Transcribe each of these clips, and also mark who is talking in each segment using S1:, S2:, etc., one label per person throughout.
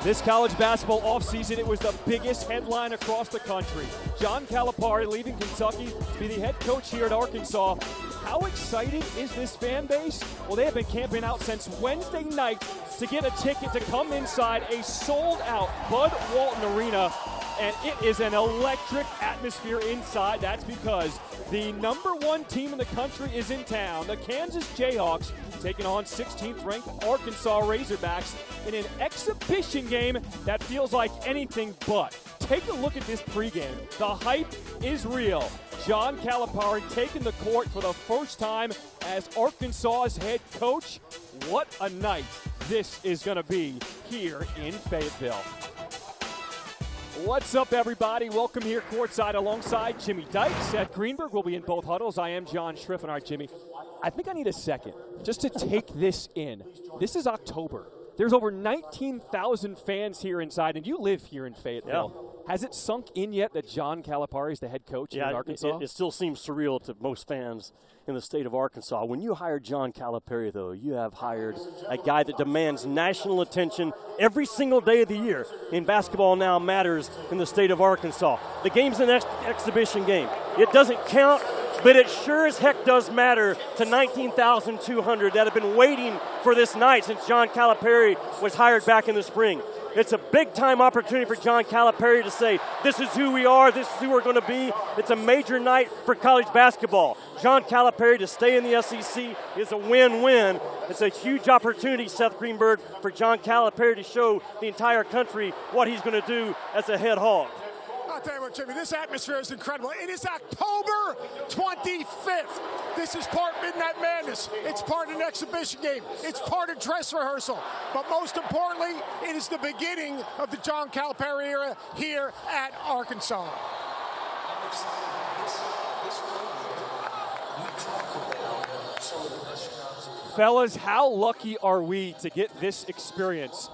S1: This college basketball offseason, it was the biggest headline across the country. John Calipari leaving Kentucky to be the head coach here at Arkansas. How excited is this fan base? Well, they have been camping out since Wednesday night to get a ticket to come inside a sold-out Bud Walton Arena, and it is an electric atmosphere inside. That's because the #1 team in the country is in town. The Kansas Jayhawks taking on 16th-ranked Arkansas Razorbacks in an exhibition game that feels like anything but. Take a look at this pregame. The hype is real. John Calipari taking the court for the first time as Arkansas's head coach. What a night this is going to be here in Fayetteville. What's up, everybody? Welcome here courtside alongside Jimmy Dykes. Seth Greenberg will be in both huddles. I am John Schriffen. All right, Jimmy, I think I need a second just to take this in. This is October. There's over 19,000 fans here inside, and you live here in Fayetteville. Yeah. Has it sunk in yet that John Calipari is the head coach in Arkansas?
S2: It still seems surreal to most fans in the state of Arkansas. When you hire John Calipari, though, you have hired a guy that demands national attention every single day of the year. In basketball now matters in the state of Arkansas. The game's an exhibition game. It doesn't count, but it sure as heck does matter to 19,200 that have been waiting for this night since John Calipari was hired back in the spring. It's a big-time opportunity for John Calipari to say, this is who we are, this is who we're going to be. It's a major night for college basketball. John Calipari to stay in the SEC is a win-win. It's a huge opportunity, Seth Greenberg, for John Calipari to show the entire country what he's going to do as a head hog.
S3: I'll tell you what, Jimmy, this atmosphere is incredible. It is October 25th. This is part Midnight Madness. It's part of an exhibition game. It's part of dress rehearsal. But most importantly, it is the beginning of the John Calipari era here at Arkansas.
S1: Fellas, how lucky are we to get this experience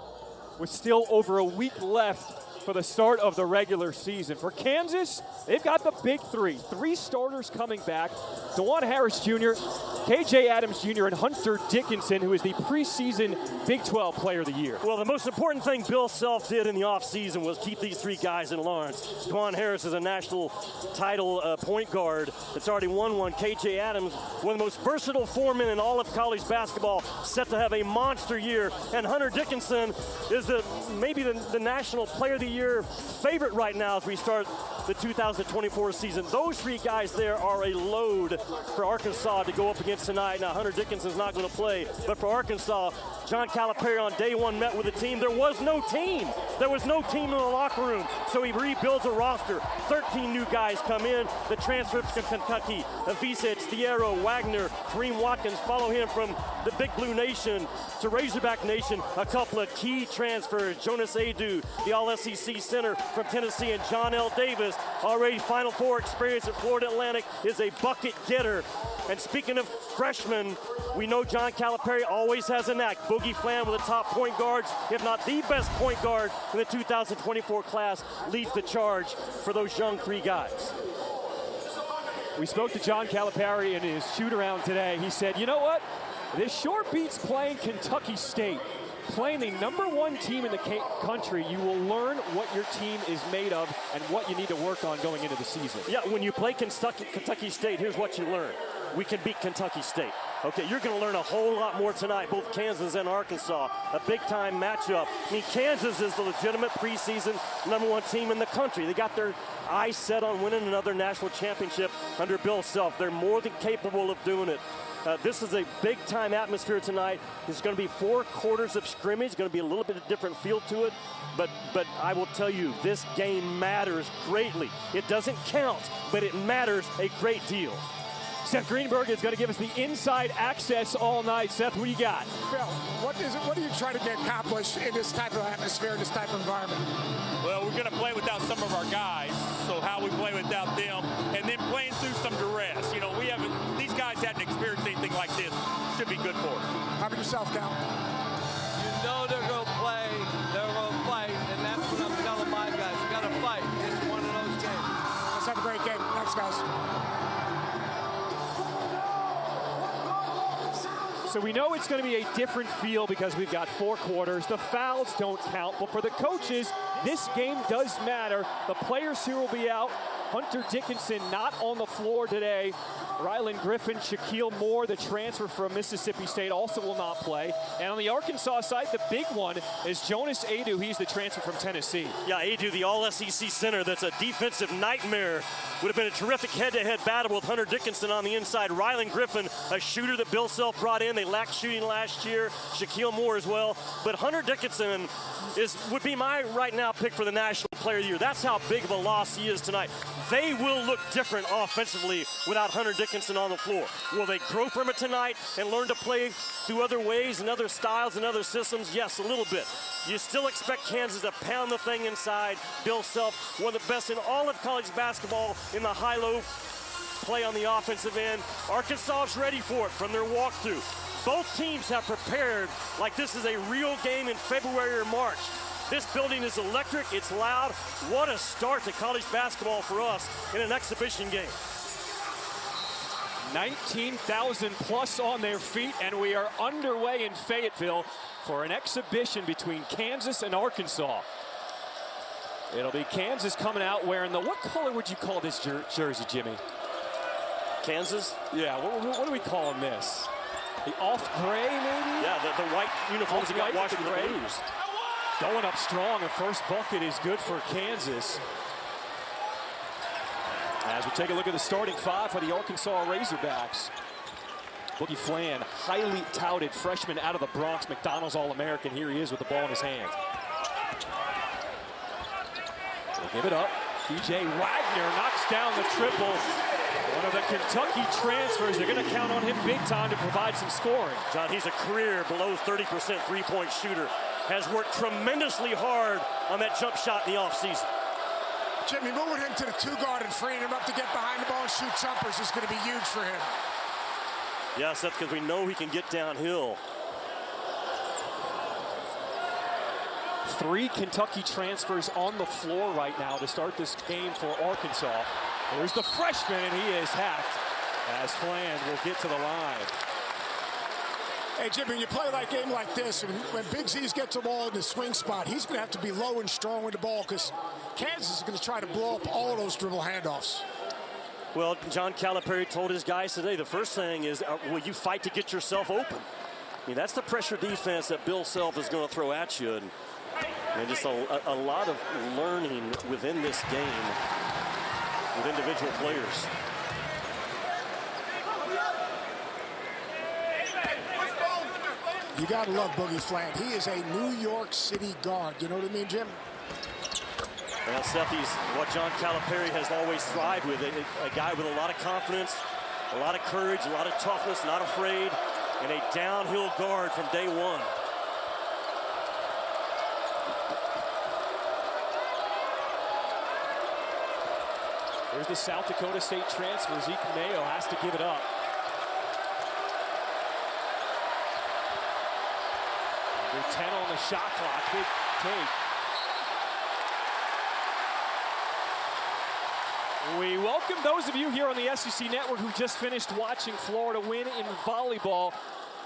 S1: with still over a week left for the start of the regular season? For Kansas, they've got the big three starters coming back. Dajuan Harris Jr., KJ Adams Jr., and Hunter Dickinson, who is the preseason Big 12 Player of the Year.
S2: Well, the most important thing Bill Self did in the offseason was keep these three guys in Lawrence. Dajuan Harris is a national title point guard that's already won one. KJ Adams, one of the most versatile foremen in all of college basketball, set to have a monster year. And Hunter Dickinson is maybe the national Player of the Year favorite right now as we start the 2024 season. Those three guys there are a load for Arkansas to go up against tonight. Now, Hunter Dickinson's not going to play, but for Arkansas, John Calipari on day one met with the team. There was no team. There was no team in the locker room, so he rebuilds a roster. 13 new guys come in. The transfers from Kentucky, Avicic, Thiero, Wagner, Kareem Watkins, follow him from the Big Blue Nation to Razorback Nation. A couple of key transfers, Jonas Adu, the All-SEC center from Tennessee, and John L. Davis, already Final Four experience at Florida Atlantic, is a bucket getter. And speaking of freshmen, we know John Calipari always has a knack. Boogie Flam, with the top point guards, if not the best point guard in the 2024 class, leads the charge for those young three guys.
S1: We spoke to John Calipari in his shoot-around today. He said, you know what? This sure beats playing Kentucky State. Playing the #1 team in the country, you will learn what your team is made of and what you need to work on going into the season.
S2: Yeah, when you play Kentucky State, here's what you learn. We can beat Kentucky State. Okay, you're going to learn a whole lot more tonight, both Kansas and Arkansas. A big-time matchup. I mean, Kansas is the legitimate preseason #1 team in the country. They got their eyes set on winning another national championship under Bill Self. They're more than capable of doing it. This is a big-time atmosphere tonight. There's going to be 4 quarters of scrimmage. Going to be a little bit of different feel to it. But I will tell you, this game matters greatly. It doesn't count, but it matters a great deal.
S1: Seth Greenberg is going to give us the inside access all night. Seth, what do you got?
S3: Phil, what are you trying to get accomplished in this type of atmosphere, in this type of environment?
S4: Well, we're going to play without some of our guys, so how we play without them, and then playing through some duress. You know, these guys hadn't experienced anything like this. Should be good for us.
S3: How about yourself, Cal?
S5: You know they're going to play, they're going to fight, and that's what I'm telling my guys. You got to fight. It's one of those games.
S3: Let's have a great game. Thanks, guys.
S1: So we know it's going to be a different feel because we've got 4 quarters. The fouls don't count, but for the coaches, this game does matter. The players here will be out. Hunter Dickinson not on the floor today. Rylan Griffin, Shaquille Moore, the transfer from Mississippi State, also will not play. And on the Arkansas side, the big one is Jonas Aidoo. He's the transfer from Tennessee.
S2: Yeah, Aidoo, the all-SEC center, that's a defensive nightmare. Would have been a terrific head-to-head battle with Hunter Dickinson on the inside. Rylan Griffin, a shooter that Bill Self brought in. They lacked shooting last year. Shaquille Moore as well. But Hunter Dickinson would be my right now pick for the National Player of the Year. That's how big of a loss he is tonight. They will look different offensively without Hunter Dickinson on the floor. Will they grow from it tonight and learn to play through other ways and other styles and other systems? Yes, a little bit. You still expect Kansas to pound the thing inside. Bill Self, one of the best in all of college basketball in the high-low play on the offensive end. Arkansas is ready for it from their walkthrough. Both teams have prepared like this is a real game in February or March. This building is electric, it's loud. What a start to college basketball for us in an exhibition game.
S1: 19,000 plus on their feet, and we are underway in Fayetteville for an exhibition between Kansas and Arkansas. It'll be Kansas coming out wearing the, what color would you call this jersey, Jimmy?
S2: Kansas?
S1: Yeah, what are we calling this? The off gray, maybe?
S2: Yeah, the white uniforms that got washed with the blues.
S1: Going up strong, the first bucket is good for Kansas. As we take a look at the starting 5 for the Arkansas Razorbacks. Boogie Fland, highly touted freshman out of the Bronx, McDonald's All-American. Here he is with the ball in his hand. We'll give it up. DJ Wagner knocks down the triple. One of the Kentucky transfers. They're going to count on him big time to provide some scoring.
S2: John, he's a career below 30% three-point shooter. Has worked tremendously hard on that jump shot in the offseason.
S3: Jimmy, moving him to the 2-guard and freeing him up to get behind the ball and shoot jumpers is going to be huge for him.
S2: Yes, that's because we know he can get downhill.
S1: 3 Kentucky transfers on the floor right now to start this game for Arkansas. There's the freshman, and he is hacked as Fland will get to the line.
S3: Hey, Jimmy, when you play that game like this, when Big Z's gets the ball in the swing spot, he's going to have to be low and strong with the ball because Kansas is going to try to blow up all those dribble handoffs.
S2: Well, John Calipari told his guys today, the first thing is, will you fight to get yourself open? I mean, that's the pressure defense that Bill Self is going to throw at you. And just a lot of learning within this game with individual players.
S3: You got to love Boogie Fland. He is a New York City guard. You know what I mean, Jim?
S2: Well, Seth, he's what John Calipari has always thrived with. A guy with a lot of confidence, a lot of courage, a lot of toughness, not afraid, and a downhill guard from day one.
S1: There's the South Dakota State transfer. Zeke Mayo has to give it up. Under 10 on the shot clock. Big take. We welcome those of you here on the SEC Network who just finished watching Florida win in volleyball.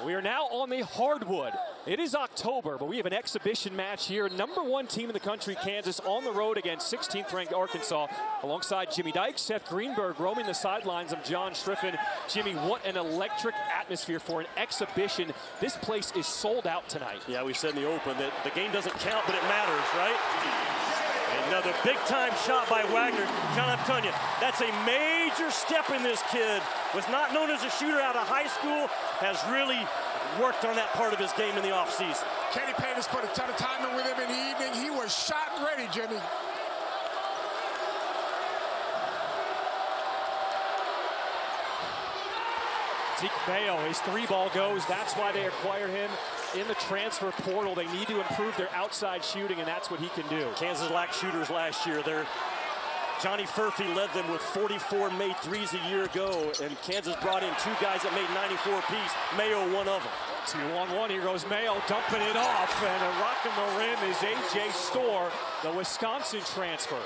S1: We are now on the hardwood. It is October, but we have an exhibition match here. #1 team in the country, Kansas, on the road against 16th ranked Arkansas. Alongside Jimmy Dykes, Seth Greenberg roaming the sidelines of John Striffen. Jimmy, what an electric atmosphere for an exhibition. This place is sold out tonight.
S2: Yeah, we said in the open that the game doesn't count, but it matters, right? Another big-time shot by Wagner. John, I'm telling you, that's a major step in this kid. Was not known as a shooter out of high school, has really worked on that part of his game in the offseason.
S3: Kenny Payne has put a ton of time in with him in the evening. He was shot and ready, Jimmy.
S1: Zeke Mayo, his 3-ball goes. That's why they acquired him in the transfer portal. They need to improve their outside shooting, and that's what he can do.
S2: Kansas lacked shooters last year. Johnny Furphy led them with 44 made threes a year ago, and Kansas brought in 2 guys that made 94 apiece. Mayo, one of them.
S1: 2-on-1, here goes Mayo, dumping it off, and rocking the rim is A.J. Storr, the Wisconsin transfer.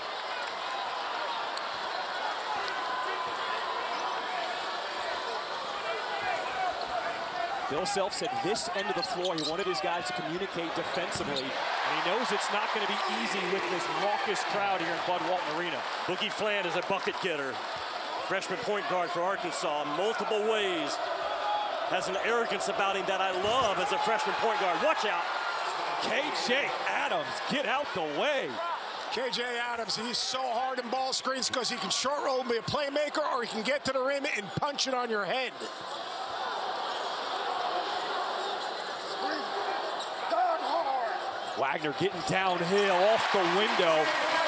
S1: Bill Self said this end of the floor, he wanted his guys to communicate defensively, and he knows it's not going to be easy with this raucous crowd here in Bud Walton Arena.
S2: Boogie Fland is a bucket getter. Freshman point guard for Arkansas, multiple ways. Has an arrogance about him that I love as a freshman point guard. Watch out.
S1: KJ Adams, get out the way.
S3: KJ Adams, he's so hard in ball screens because he can short roll and be a playmaker, or he can get to the rim and punch it on your head.
S1: Wagner getting downhill off the window.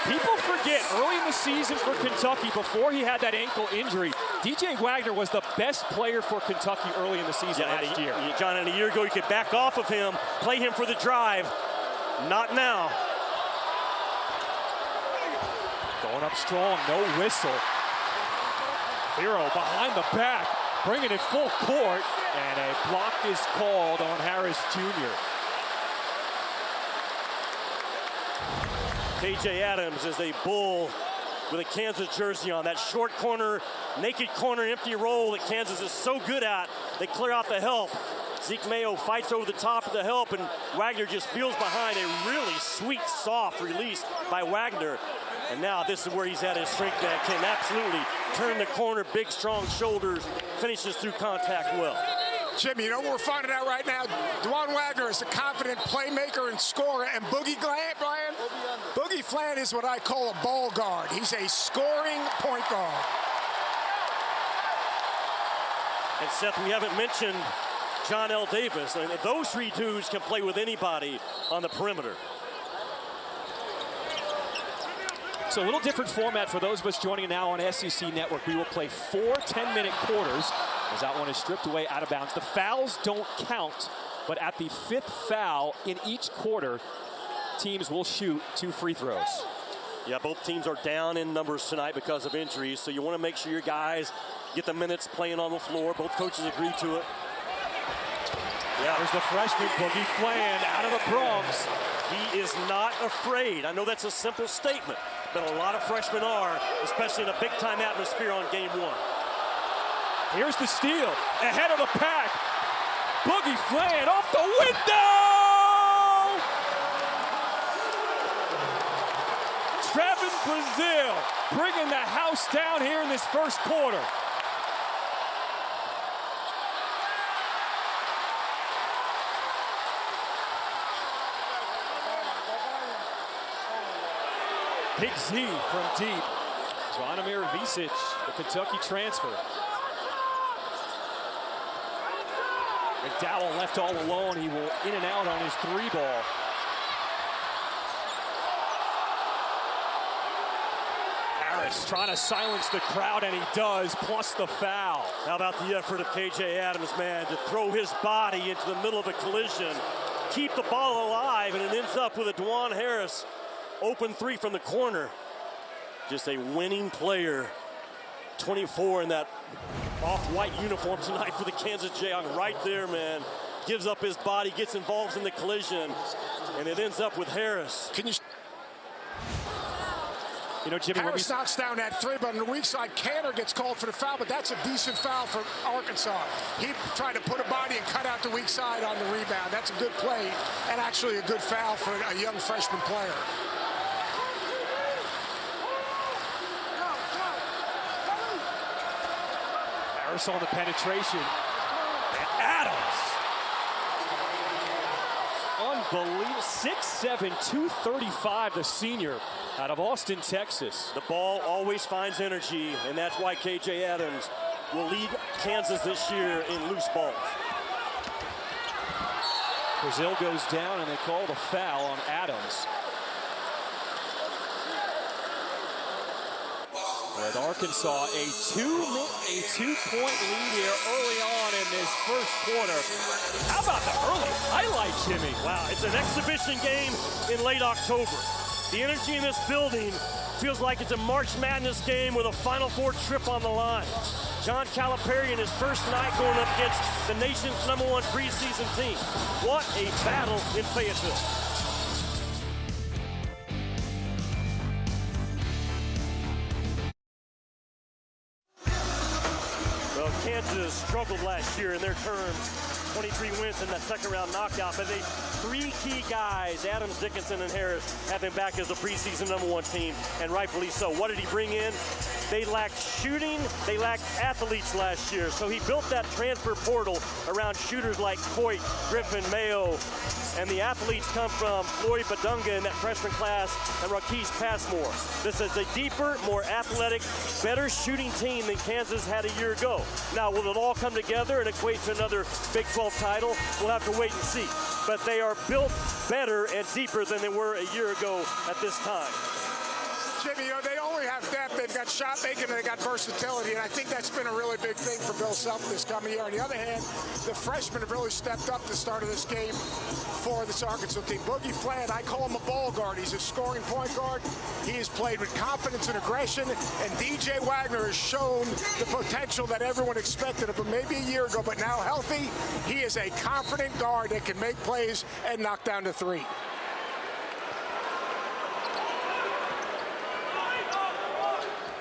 S1: People forget early in the season for Kentucky, before he had that ankle injury, DJ Wagner was the best player for Kentucky early in the season last year.
S2: John, and a year ago you could back off of him, play him for the drive. Not now.
S1: Going up strong, no whistle. Hero behind the back, bringing it full court, and a block is called on Harris Jr.
S2: KJ Adams is a Bull with a Kansas jersey on. That short corner, naked corner, empty roll that Kansas is so good at. They clear out the help. Zeke Mayo fights over the top of the help, and Wagner just feels behind. A really sweet, soft release by Wagner. And now this is where he's at his strength that can absolutely turn the corner, big, strong shoulders, finishes through contact well.
S3: Jimmy, you know what we're finding out right now? Dajuan Wagner is a confident playmaker and scorer, and Boogie Fland is what I call a ball guard. He's a scoring point guard.
S2: And Seth, we haven't mentioned John L. Davis. And those three dudes can play with anybody on the perimeter.
S1: So a little different format for those of us joining now on SEC Network. We will play 4 10-minute quarters as that one is stripped away out of bounds. The fouls don't count, but at the 5th foul in each quarter, teams will shoot 2 free throws.
S2: Yeah, both teams are down in numbers tonight because of injuries, so you want to make sure your guys get the minutes playing on the floor. Both coaches agree to it.
S1: Yeah, there's the freshman Boogie Fland out of the Bronx.
S2: He is not afraid. I know that's a simple statement, but a lot of freshmen are, especially in a big-time atmosphere on game 1.
S1: Here's the steal, ahead of the pack. Boogie Fland off the window! Trevin Brazile bringing the house down here in this first quarter. Big Z from deep. Zvonimir Visic, the Kentucky transfer. McDowell left all alone. He will in and out on his 3-ball. Harris trying to silence the crowd, and he does, plus the foul.
S2: How about the effort of KJ Adams, man, to throw his body into the middle of a collision, keep the ball alive, and it ends up with a Dajuan Harris open 3 from the corner. Just a winning player. 24 in that off-white uniform tonight for the Kansas Jayhawks. Right there, man. Gives up his body, gets involved in the collision, and it ends up with Harris.
S1: You know, Jimmy,
S3: Harris knocks down that 3, but on the weak side, Cantor gets called for the foul, but that's a decent foul for Arkansas. He tried to put a body and cut out the weak side on the rebound. That's a good play, and actually a good foul for a young freshman player.
S1: Harris on the penetration. And Adams. Unbelievable. 6'7", 235, the senior out of Austin, Texas.
S2: The ball always finds energy, and that's why KJ Adams will lead Kansas this year in loose balls.
S1: Brazile goes down, and they call the foul on Adams. With Arkansas, a two-point lead here early on in this first quarter. How about the early highlight, Jimmy?
S2: Wow, it's an exhibition game in late October. The energy in this building feels like it's a March Madness game with a Final Four trip on the line. John Calipari in his first night going up against the nation's #1 preseason team. What a battle in Fayetteville. Kansas struggled last year in their terms 23 wins in that second round knockout. But they three key guys, Adams, Dickinson, and Harris, have been back as the preseason #1 team, and rightfully so. What did he bring in? They lacked shooting, they lacked athletes last year. So he built that transfer portal around shooters like Coit, Griffin, Mayo, and the athletes come from Floyd Badunga in that freshman class and Marquise Passmore. This is a deeper, more athletic, better shooting team than Kansas had a year ago. Now, will it all come together and equate to another Big 12 title? We'll have to wait and see. But they are built better and deeper than they were a year ago at this time.
S3: Jimmy, they only have depth. They've got shot making and they got versatility, and I think that's been a really big thing for Bill Self this coming year. On the other hand, the freshmen have really stepped up the start of this game for this Arkansas team. Boogie Fland, I call him a ball guard. He's a scoring point guard. He has played with confidence and aggression, and DJ Wagner has shown the potential that everyone expected of him maybe a year ago, but now healthy. He is a confident guard that can make plays and knock down the three.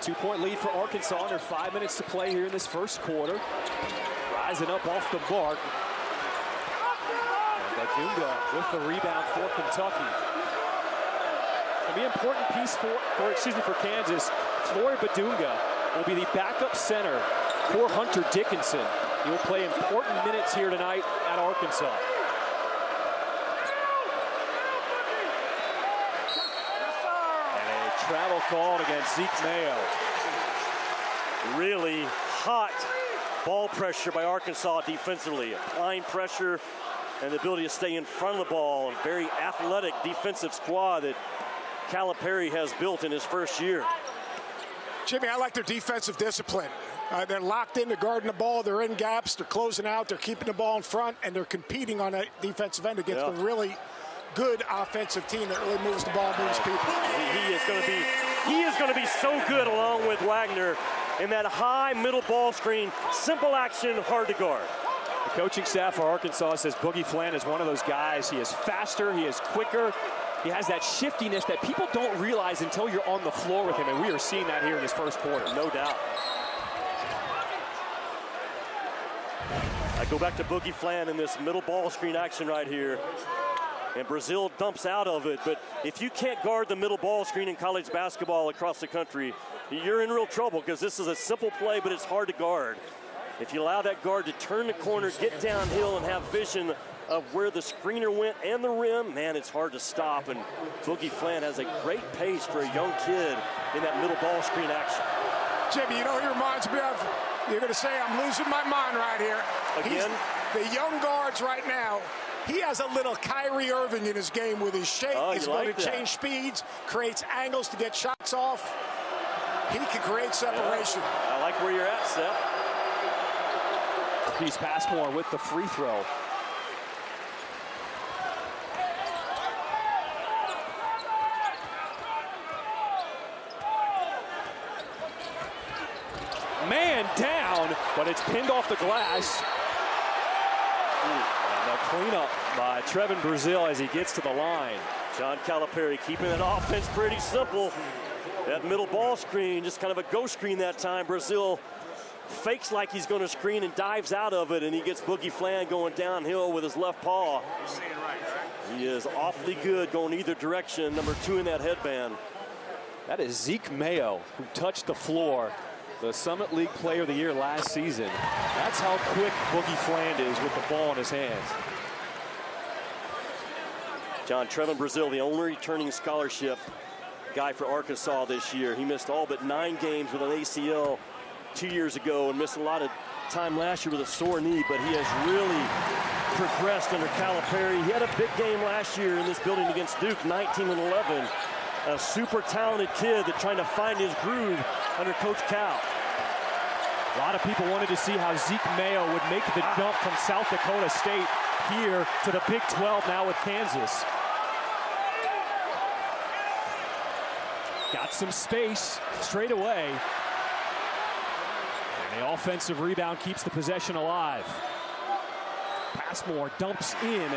S1: Two-point lead for Arkansas under 5 minutes to play here in this first quarter. Rising up off the mark. And Badunga with the rebound for Kentucky. It'll be an important piece for Kansas. Floyd Badunga will be the backup center for Hunter Dickinson. He will play important minutes here tonight at Arkansas. Travel called against Zeke Mayo.
S2: Really hot ball pressure by Arkansas defensively. Applying pressure and the ability to stay in front of the ball. And very athletic defensive squad that Calipari has built in his first year.
S3: Jimmy, I like their defensive discipline. They're locked into guarding the ball. They're in gaps. They're closing out. They're keeping the ball in front, and they're competing on that defensive end against a really good offensive team that really moves the ball, moves people.
S2: He is going to be so good along with Wagner in that high middle ball screen. Simple action, hard to guard.
S1: The coaching staff for Arkansas says Boogie Fland is one of those guys. He is faster, he is quicker, he has that shiftiness that people don't realize until you're on the floor with him, and we are seeing that here in this first quarter.
S2: No doubt. I go back to Boogie Fland in this middle ball screen action right here. And Brazil dumps out of it, but if you can't guard the middle ball screen in college basketball across the country, you're in real trouble, because this is a simple play, but it's hard to guard. If you allow that guard to turn the corner, get downhill, and have vision of where the screener went and the rim, man, it's hard to stop. And Boogie Fland has a great pace for a young kid in that middle ball screen action.
S3: Jimmy, you know what he reminds me of? You're going to say I'm losing my mind right here.
S2: Again?
S3: The young guards right now, he has a little Kyrie Irving in his game with his shape. He's going to change speeds, creates angles to get shots off. He can create separation.
S2: I like where you're at, Seth.
S1: He's Passmore with the free throw. Man down, but it's pinned off the glass. And a cleanup by Trevin Brazil as he gets to the line.
S2: John Calipari keeping that offense pretty simple. That middle ball screen, just kind of a ghost screen that time. Brazil fakes like he's going to screen and dives out of it, and he gets Boogie Fland going downhill with his left paw. He is awfully good going either direction, number 2 in that headband.
S1: That is Zeke Mayo, who touched the floor. The Summit League Player of the Year last season. That's how quick Boogie Fland is with the ball in his hands.
S2: John Trevin Brazil, the only returning scholarship guy for Arkansas this year. He missed all but 9 games with an ACL 2 years ago and missed a lot of time last year with a sore knee, but he has really progressed under Calipari. He had a big game last year in this building against Duke, 19-11. A super talented kid that's trying to find his groove under Coach Cal.
S1: A lot of people wanted to see how Zeke Mayo would make the jump from South Dakota State here to the Big 12 now with Kansas. Got some space straight away. And the offensive rebound keeps the possession alive. Passmore dumps in,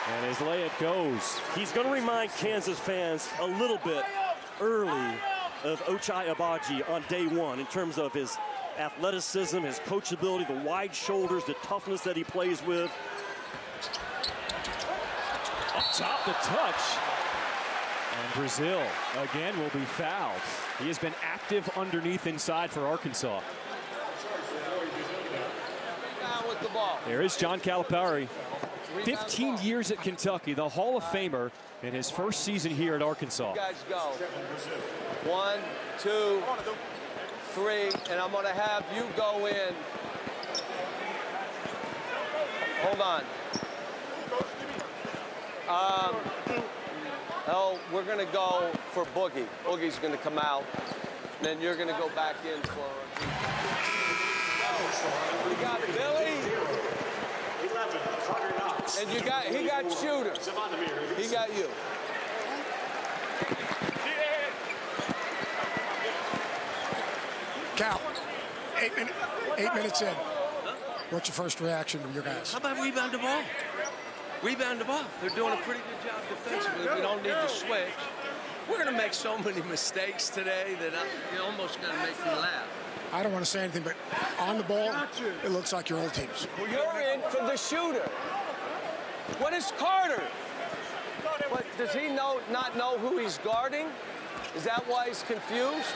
S1: and his layup goes.
S2: He's going to remind Kansas fans a little bit early of Ochai Agbaji on day one in terms of his athleticism, his coachability, the wide shoulders, the toughness that he plays with.
S1: Up top, the touch. And Brazil, again, will be fouled. He has been active underneath inside for Arkansas.
S5: Down with the ball.
S1: There is John Calipari. 15 years at Kentucky, the Hall of Famer in his first season here at Arkansas.
S5: You guys go. 1, 2, 3, and I'm going to have you go in. Hold on. Oh, we're going to go for Boogie. Boogie's going to come out. Then you're going to go back in for. We got Billy.
S6: 11, Carter Knox.
S5: And he got Shooter. He got you.
S3: Cal, 8 minutes in. What's your first reaction to your guys?
S5: How about rebound the ball? Rebound the ball. They're doing a pretty good job defensively. We don't need to switch. We're going to make so many mistakes today that you're almost going to make me laugh.
S3: I don't want to say anything, but on the ball, it looks like your old teams.
S5: You're in for the shooter. What is Carter? What, does he not know who he's guarding? Is that why he's confused?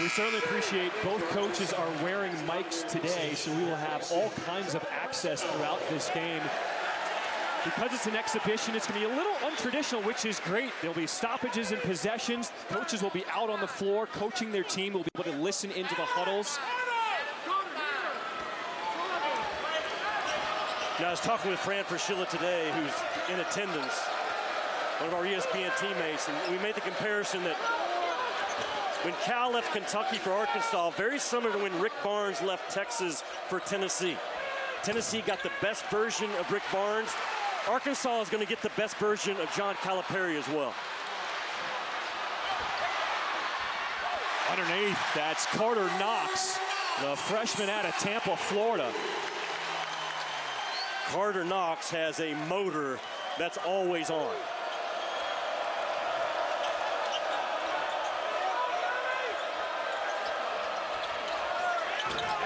S1: We certainly appreciate both coaches are wearing mics today, so we will have all kinds of access throughout this game. Because it's an exhibition, it's going to be a little untraditional, which is great. There'll be stoppages and possessions. Coaches will be out on the floor coaching their team. We'll be able to listen into the huddles.
S2: Now, I was talking with Fran Fraschilla today, who's in attendance, one of our ESPN teammates, and we made the comparison that when Cal left Kentucky for Arkansas, very similar to when Rick Barnes left Texas for Tennessee. Tennessee got the best version of Rick Barnes. Arkansas is going to get the best version of John Calipari as well.
S1: Underneath, that's Carter Knox, the freshman out of Tampa, Florida.
S2: Carter Knox has a motor that's always on.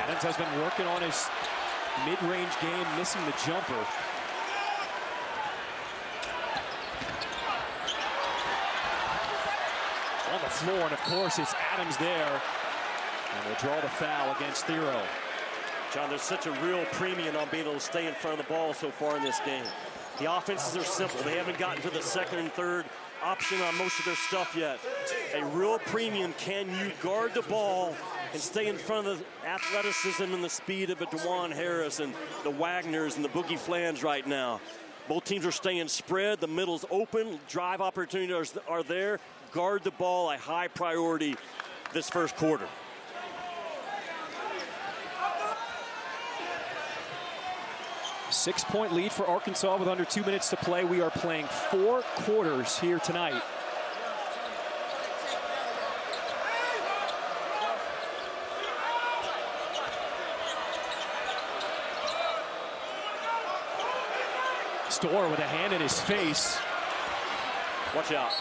S1: Adams has been working on his mid-range game, missing the jumper. On the floor, and of course, it's Adams there. And we'll draw the foul against Thiero.
S2: John, there's such a real premium on being able to stay in front of the ball so far in this game. The offenses are simple. They haven't gotten to the second and third option on most of their stuff yet. A real premium, can you guard the ball and stay in front of the athleticism and the speed of a DeJuan Harris and the Wagners and the Boogie Flans right now. Both teams are staying spread. The middle's open. Drive opportunities are there. Guard the ball, a high priority this first quarter.
S1: Six-point lead for Arkansas with under 2 minutes to play. We are playing 4 quarters here tonight. Storr with a hand in his face.
S2: Watch out.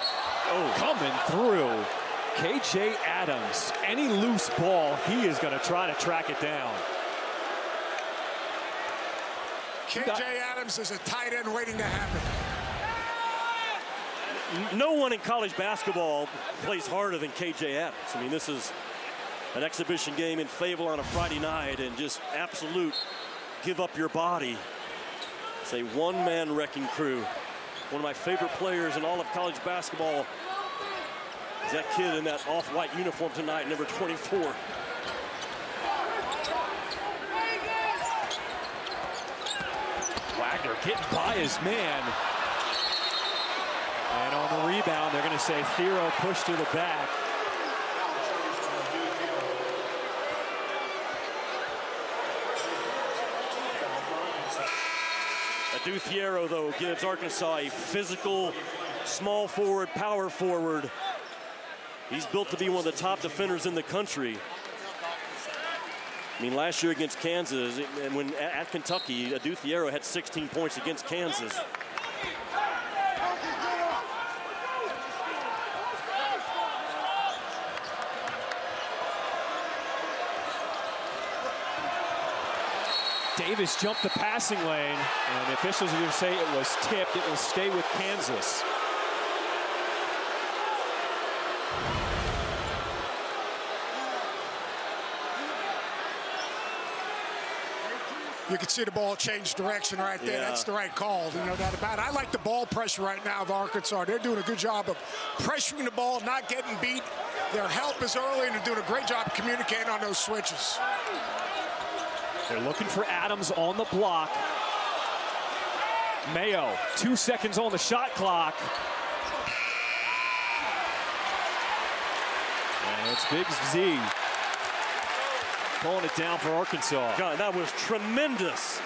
S1: Oh, coming through. KJ Adams. Any loose ball, he is going to try to track it down.
S3: KJ Adams is a tight end waiting to happen.
S2: No one in college basketball plays harder than KJ Adams. I mean, this is an exhibition game in Fayetteville on a Friday night, and just absolute give up your body. It's a one-man wrecking crew. One of my favorite players in all of college basketball is that kid in that off-white uniform tonight, number 24.
S1: Wagner getting by his man. And on the rebound, they're going to say Thiero pushed to the back.
S2: Adou Thiero, though, gives Arkansas a physical, small forward, power forward. He's built to be one of the top defenders in the country. I mean, last year against Kansas, and when at Kentucky, Adou Thiero had 16 points against Kansas.
S1: Davis jumped the passing lane, and the officials are going to say it was tipped. It will stay with Kansas.
S3: You can see the ball change direction right there. That's the right call, no doubt about it. I like the ball pressure right now of Arkansas. They're doing a good job of pressuring the ball, not getting beat. Their help is early, and they're doing a great job of communicating on those switches.
S1: They're looking for Adams on the block. Mayo, 2 seconds on the shot clock. And it's Big Z pulling it down for Arkansas.
S2: God, that was tremendous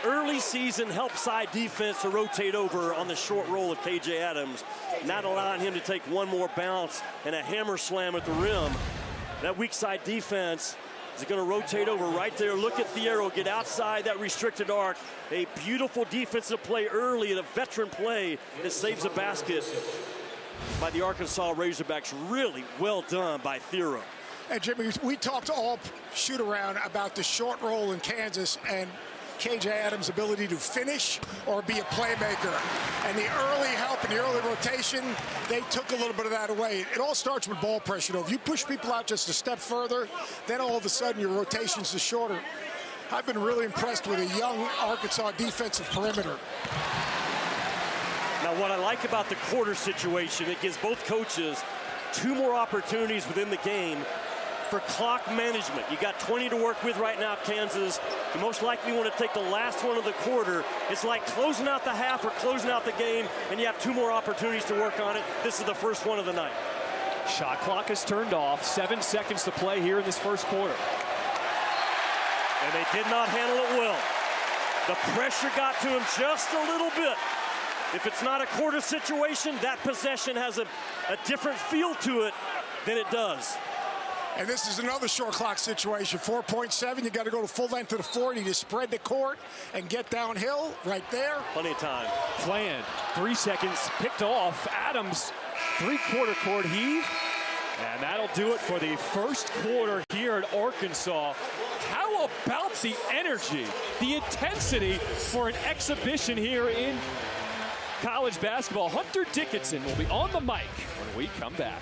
S2: early season help side defense to rotate over on the short roll of KJ Adams, not allowing him to take one more bounce and a hammer slam at the rim. That weak side defense is going to rotate over right there. Look at Thiero get outside that restricted arc. A beautiful defensive play early and a veteran play that saves a basket by the Arkansas Razorbacks. Really well done by Thiero.
S3: And Jimmy, we talked all shoot around about the short roll in Kansas and KJ Adams' ability to finish or be a playmaker. And the early help and the early rotation, they took a little bit of that away. It all starts with ball pressure, though. If you push people out just a step further, then all of a sudden your rotations are shorter. I've been really impressed with a young Arkansas defensive perimeter.
S2: Now, what I like about the quarter situation, it gives both coaches 2 more opportunities within the game for clock management. You got 20 to work with right now, Kansas. You most likely want to take the last one of the quarter. It's like closing out the half or closing out the game, and you have 2 more opportunities to work on it. This is the first one of the night.
S1: Shot clock is turned off. 7 seconds to play here in this first quarter.
S2: And they did not handle it well. The pressure got to him just a little bit. If it's not a quarter situation, that possession has a different feel to it than it does.
S3: And this is another short clock situation. 4.7, you got to go to full length to the 40 to spread the court and get downhill right there.
S2: Plenty of time.
S1: Flan, 3 seconds, picked off. Adams, 3/4 court heave. And that'll do it for the first quarter here at Arkansas. How about the energy, the intensity for an exhibition here in college basketball? Hunter Dickinson will be on the mic when we come back.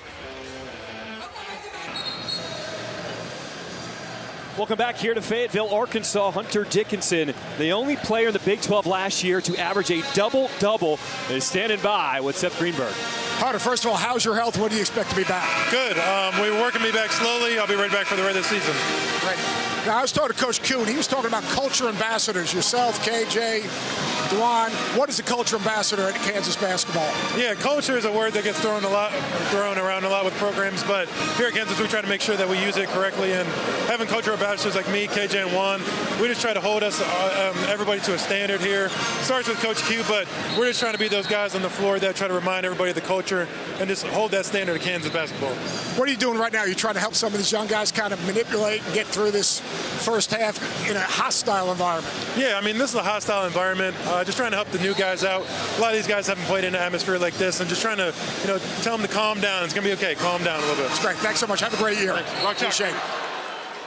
S1: Welcome back here to Fayetteville, Arkansas. Hunter Dickinson, the only player in the Big 12 last year to average a double-double, is standing by with Seth Greenberg.
S3: Hunter, first of all, how's your health? When do you expect to be back?
S7: Good. We're working me back slowly. I'll be right back for the rest of the season.
S3: Great. Now, I was talking to Coach Kuhn. He was talking about culture ambassadors. Yourself, KJ, Duan. What is a culture ambassador at Kansas basketball?
S7: Yeah, culture is a word that gets thrown around a lot with programs, but here at Kansas we try to make sure that we use it correctly. And having culture ambassadors like me, KJ, and Juan, we just try to hold us everybody to a standard here. Starts with Coach Q, but we're just trying to be those guys on the floor that try to remind everybody of the culture and just hold that standard of Kansas basketball.
S3: What are you doing right now? You're trying to help some of these young guys kind of manipulate and get through this first half in a hostile environment.
S7: Yeah, I mean, this is a hostile environment. Just trying to help the new guys out. A lot of these guys haven't played in an atmosphere like this, and just trying to, tell them to calm down. It's going to be okay. Calm down a little bit.
S3: That's great. Thanks so much. Have a great year. Appreciate it.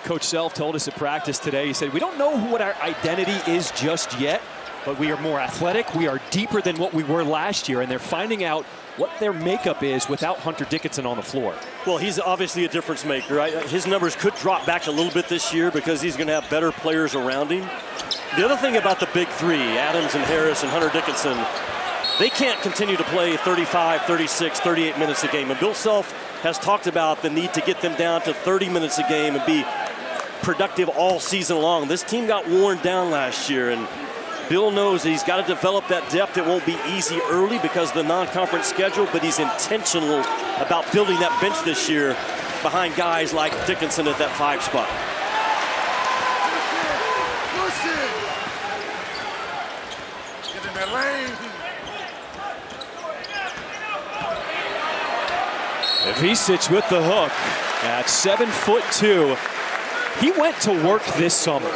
S1: Coach Self told us at practice today, he said, we don't know what our identity is just yet, but we are more athletic. We are deeper than what we were last year, and they're finding out what their makeup is without Hunter Dickinson on the floor.
S2: Well, he's obviously a difference maker. His numbers could drop back a little bit this year because he's going to have better players around him. The other thing about the big three, Adams and Harris and Hunter Dickinson, they can't continue to play 35, 36, 38 minutes a game. And Bill Self has talked about the need to get them down to 30 minutes a game and be productive all season long. This team got worn down last year, and Bill knows he's got to develop that depth. It won't be easy early because of the non-conference schedule, but he's intentional about building that bench this year behind guys like Dickinson at that 5 spot.
S3: Get in that lane.
S1: Ivicic with the hook at 7'2". He went to work this summer.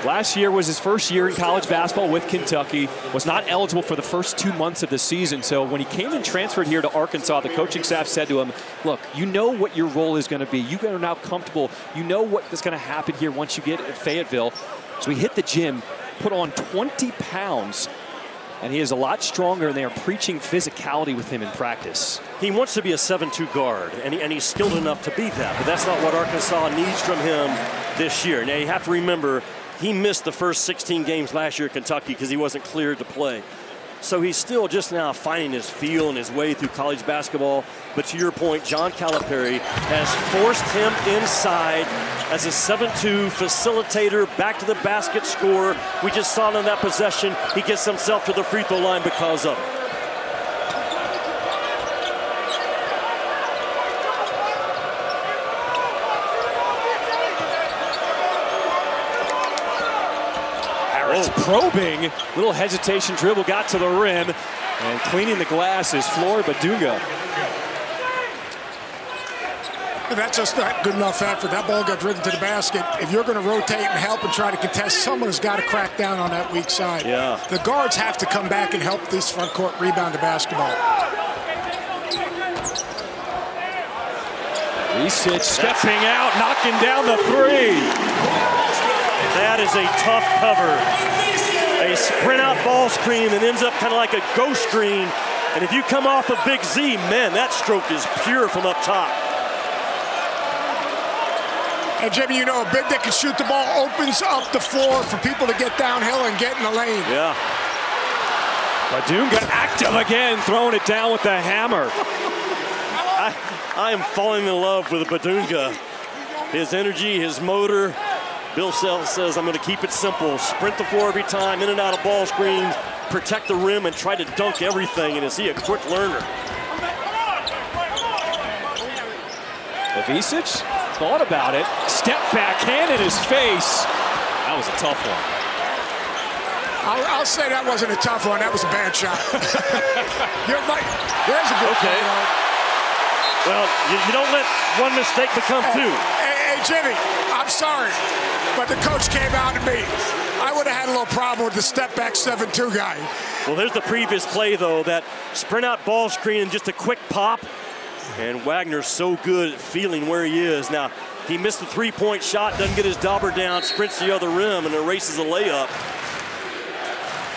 S1: Last year was his first year in college basketball with Kentucky, was not eligible for the first 2 months of the season. So when he came and transferred here to Arkansas, the coaching staff said to him, look, you know what your role is going to be. You are now comfortable. You know what is going to happen here once you get at Fayetteville. So he hit the gym, put on 20 pounds, and he is a lot stronger, and they are preaching physicality with him in practice.
S2: He wants to be a 7-2 guard, and he's skilled enough to be that, but that's not what Arkansas needs from him this year. Now, you have to remember, he missed the first 16 games last year at Kentucky because he wasn't cleared to play. So he's still just now finding his feel and his way through college basketball. But to your point, John Calipari has forced him inside as a 7-2 facilitator, back to the basket scorer. We just saw it in that possession. He gets himself to the free throw line because of it.
S1: Probing, little hesitation dribble, got to the rim, and cleaning the glass is Floyd Badunga.
S3: And that's just not good enough effort. That ball got driven to the basket. If you're going to rotate and help and try to contest, someone has got to crack down on that weak side.
S2: Yeah.
S3: The guards have to come back and help this front court rebound the basketball.
S1: Reisic stepping out, knocking down the three.
S2: That is a tough cover. A sprint out ball screen that ends up kind of like a ghost screen. And if you come off of Big Z, man, that stroke is pure from up top.
S3: And Jimmy, you know, a big that can shoot the ball opens up the floor for people to get downhill and get in the lane.
S2: Yeah.
S1: Badunga active again, throwing it down with the hammer.
S2: I am falling in love with Badunga. His energy, his motor. Bill Self says, I'm going to keep it simple. Sprint the floor every time, in and out of ball screens, protect the rim, and try to dunk everything. And is he a quick learner?
S1: Reisic thought about it. Step back, hand in his face. That was a tough one.
S3: I'll say that wasn't a tough one. That was a bad shot. You're right. There's a good
S2: okay. Well, you don't let one mistake become two.
S3: Hey, Jimmy, I'm sorry, but the coach came out at me. I would have had a little problem with the step-back 7-2 guy.
S2: Well, there's the previous play, though, that sprint-out ball screen and just a quick pop. And Wagner's so good at feeling where he is. Now, he missed the three-point shot, doesn't get his dauber down, sprints the other rim, and erases a layup.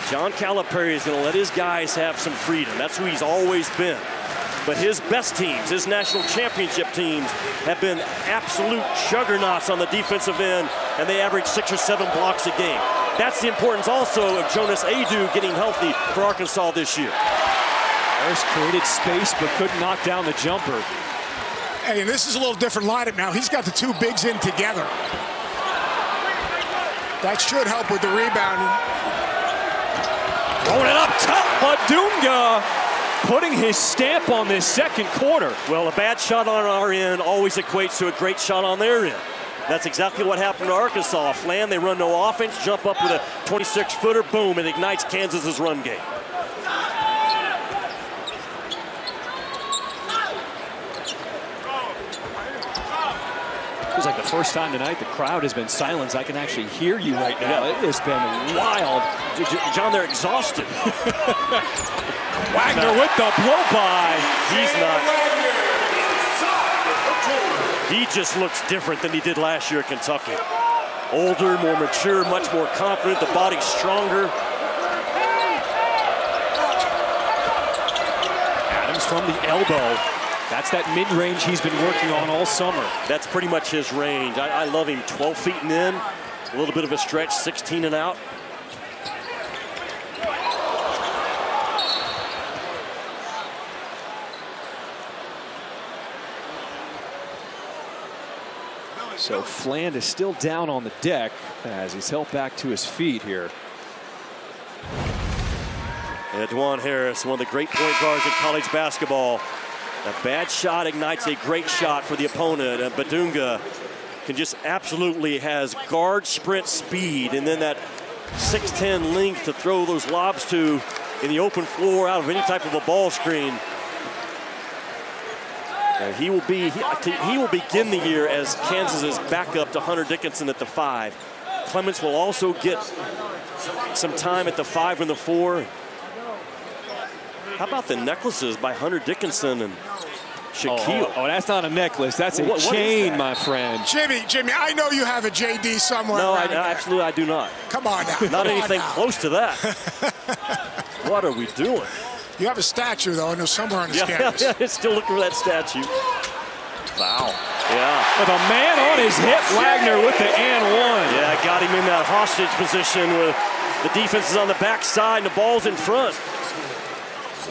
S2: John Calipari is going to let his guys have some freedom. That's who he's always been. But his best teams, his national championship teams, have been absolute juggernauts on the defensive end, and they average 6 or 7 blocks a game. That's the importance also of Jonas Aidoo getting healthy for Arkansas this year.
S1: Harris created space but couldn't knock down the jumper.
S3: Hey, and this is a little different lineup now. He's got the two bigs in together. That should help with the rebounding.
S1: Throwing it up top, Badunga putting his stamp on this second quarter.
S2: Well, a bad shot on our end always equates to a great shot on their end. That's exactly what happened to Arkansas. Flan, they run no offense, jump up with a 26-footer, boom, it ignites Kansas's run game.
S1: Feels like the first time tonight the crowd has been silenced. I can actually hear you right now. It has been wild.
S2: John, they're exhausted.
S1: Wagner with the blow-by.
S2: He's not. He just looks different than he did last year at Kentucky. Older, more mature, much more confident. The body's stronger.
S1: Adams from the elbow. That's that mid-range he's been working on all summer.
S2: That's pretty much his range. I love him. 12 feet and in, a little bit of a stretch, 16 and out.
S1: So Fland is still down on the deck as he's helped back to his feet here.
S2: Yeah, Dwan Harris, one of the great point guards in college basketball. A bad shot ignites a great shot for the opponent. And Badunga can just absolutely has guard sprint speed, and then that 6'10" length to throw those lobs to in the open floor out of any type of a ball screen. And he will begin the year as Kansas's backup to Hunter Dickinson at the 5. Clements will also get some time at the 5 and the 4. How about the necklaces by Hunter Dickinson and Shaquille?
S1: Oh, that's not a necklace. That's a chain, my friend.
S3: Jimmy, I know you have a JD somewhere.
S2: No, absolutely I do not.
S3: Come on now.
S2: Not anything close to that. What are we doing?
S3: You have a statue, though, and there's somewhere on his campus.
S2: Yeah, still looking for that statue. Wow. Yeah.
S1: With a man on his hip, Wagner with the and one.
S2: Yeah, got him in that hostage position with the defense is on the backside and the ball's in front.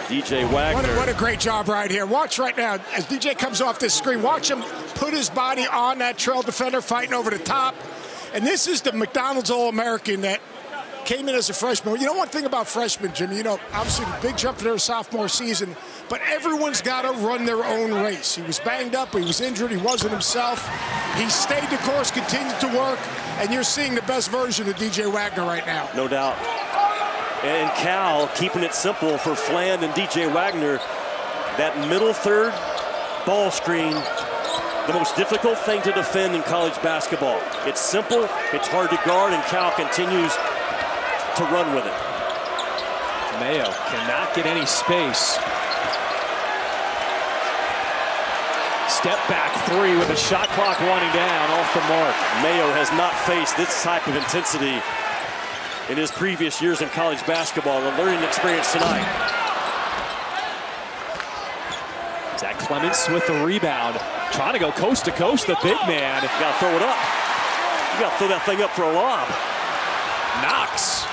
S2: DJ Wagner.
S3: What a great job right here. Watch right now as DJ comes off this screen. Watch him put his body on that trail defender fighting over the top. And this is the McDonald's All-American that came in as a freshman. You know one thing about freshmen, Jimmy, you know, obviously the big jump to their sophomore season, but everyone's got to run their own race. He was banged up, he was injured, he wasn't himself. He stayed the course, continued to work, and you're seeing the best version of DJ Wagner right now.
S2: No doubt. And Cal keeping it simple for Fland and DJ Wagner. That middle third ball screen, the most difficult thing to defend in college basketball. It's simple, it's hard to guard, and Cal continues to run with it.
S1: Mayo cannot get any space. Step back 3 with the shot clock winding down off the mark.
S2: Mayo has not faced this type of intensity in his previous years in college basketball. A learning experience tonight.
S1: Zach Clements with the rebound. Trying to go coast to coast, the big man.
S2: You gotta throw it up. You gotta throw that thing up for a lob.
S1: Knox.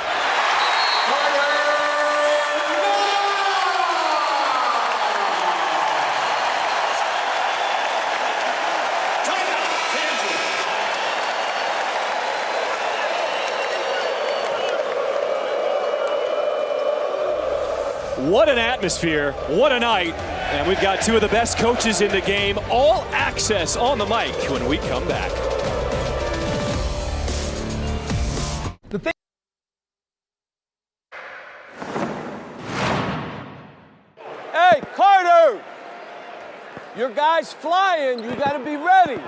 S1: What an atmosphere, what a night. And we've got two of the best coaches in the game, all access on the mic when we come back.
S8: Hey, Carter! Your guy's flying, you gotta be ready.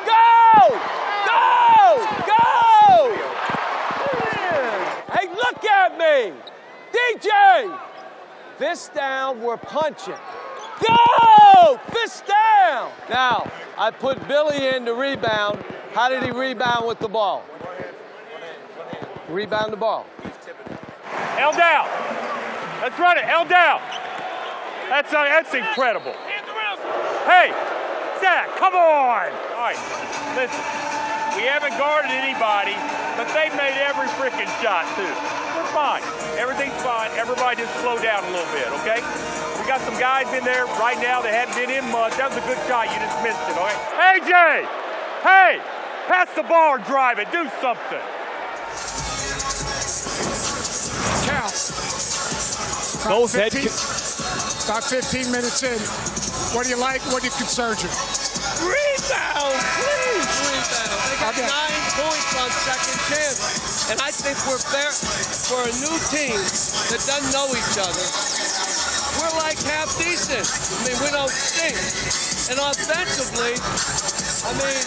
S8: Go! Go! Go! Hey, look at me! DJ! Fist down, we're punching. Go! Fist down! Now, I put Billy in to rebound. How did he rebound with the ball? Rebound the ball.
S4: Held down. Let's run it. Held down. That's incredible. Hey, Zach, come on. All right, listen. We haven't guarded anybody, but they've made every freaking shot, too. We're fine. Everything's fine. Everybody just slow down a little bit, okay? We got some guys in there right now that haven't been in much. That was a good shot. You just missed it, all right? Hey, Jay! Hey! Pass the ball or drive it. Do something.
S3: Cal.
S1: Both head.
S3: About 15 minutes in. What do you like? What do you concern you?
S8: Rebound, please rebound. They got 9 points on second chance. And I think we're fair for a new team that doesn't know each other. We're like half decent. I mean, we don't stink. And offensively, I mean,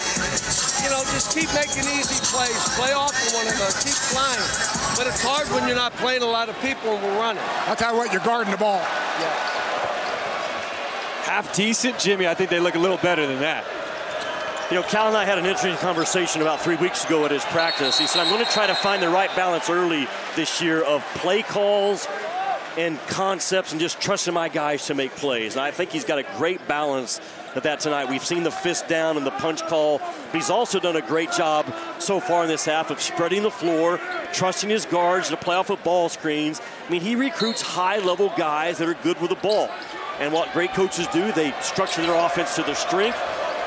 S8: you know, just keep making easy plays. Play off of one another. Keep flying. But it's hard when you're not playing a lot of people and we're running.
S3: I'll tell you what, you're guarding the ball.
S8: Yeah.
S1: Half decent, Jimmy. I think they look a little better than that.
S2: You know, Cal and I had an interesting conversation about 3 weeks ago at his practice. He said, I'm going to try to find the right balance early this year of play calls and concepts and just trusting my guys to make plays. And I think he's got a great balance of that tonight. We've seen the fist down and the punch call. But he's also done a great job so far in this half of spreading the floor, trusting his guards to play off of ball screens. I mean, he recruits high-level guys that are good with the ball. And what great coaches do, they structure their offense to their strength.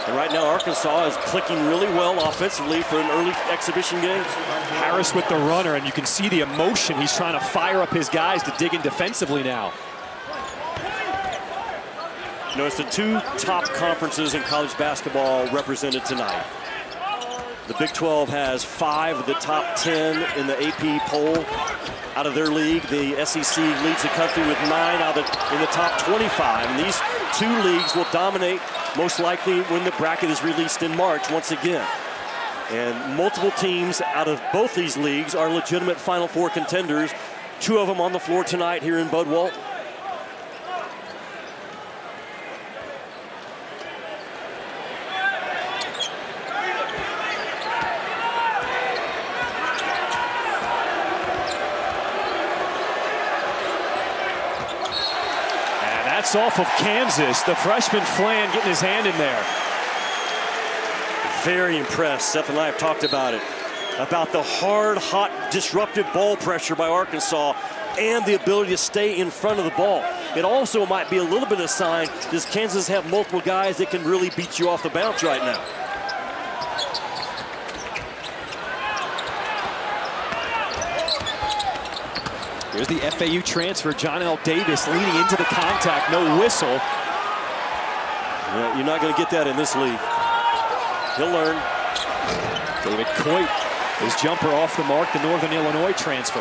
S2: And right now, Arkansas is clicking really well offensively for an early exhibition game.
S1: Harris with the runner, and you can see the emotion. He's trying to fire up his guys to dig in defensively now.
S2: You know, it's the two top conferences in college basketball represented tonight. The Big 12 has 5 of the top 10 in the AP poll out of their league. The SEC leads the country with 9 out in the top 25. And these two leagues will dominate most likely when the bracket is released in March once again. And multiple teams out of both these leagues are legitimate Final Four contenders. 2 of them on the floor tonight here in Bud Walton.
S1: And that's off of Kansas. The freshman Flan getting his hand in there.
S2: Very impressed. Seth and I have talked about it, about the hard, hot, disruptive ball pressure by Arkansas and the ability to stay in front of the ball. It also might be a little bit of a sign, does Kansas have multiple guys that can really beat you off the bounce right now?
S1: Here's the FAU transfer, John L. Davis leaning into the contact, no whistle.
S2: Yeah, you're not going to get that in this league. He'll learn.
S1: David Coit, his jumper off the mark, the Northern Illinois transfer.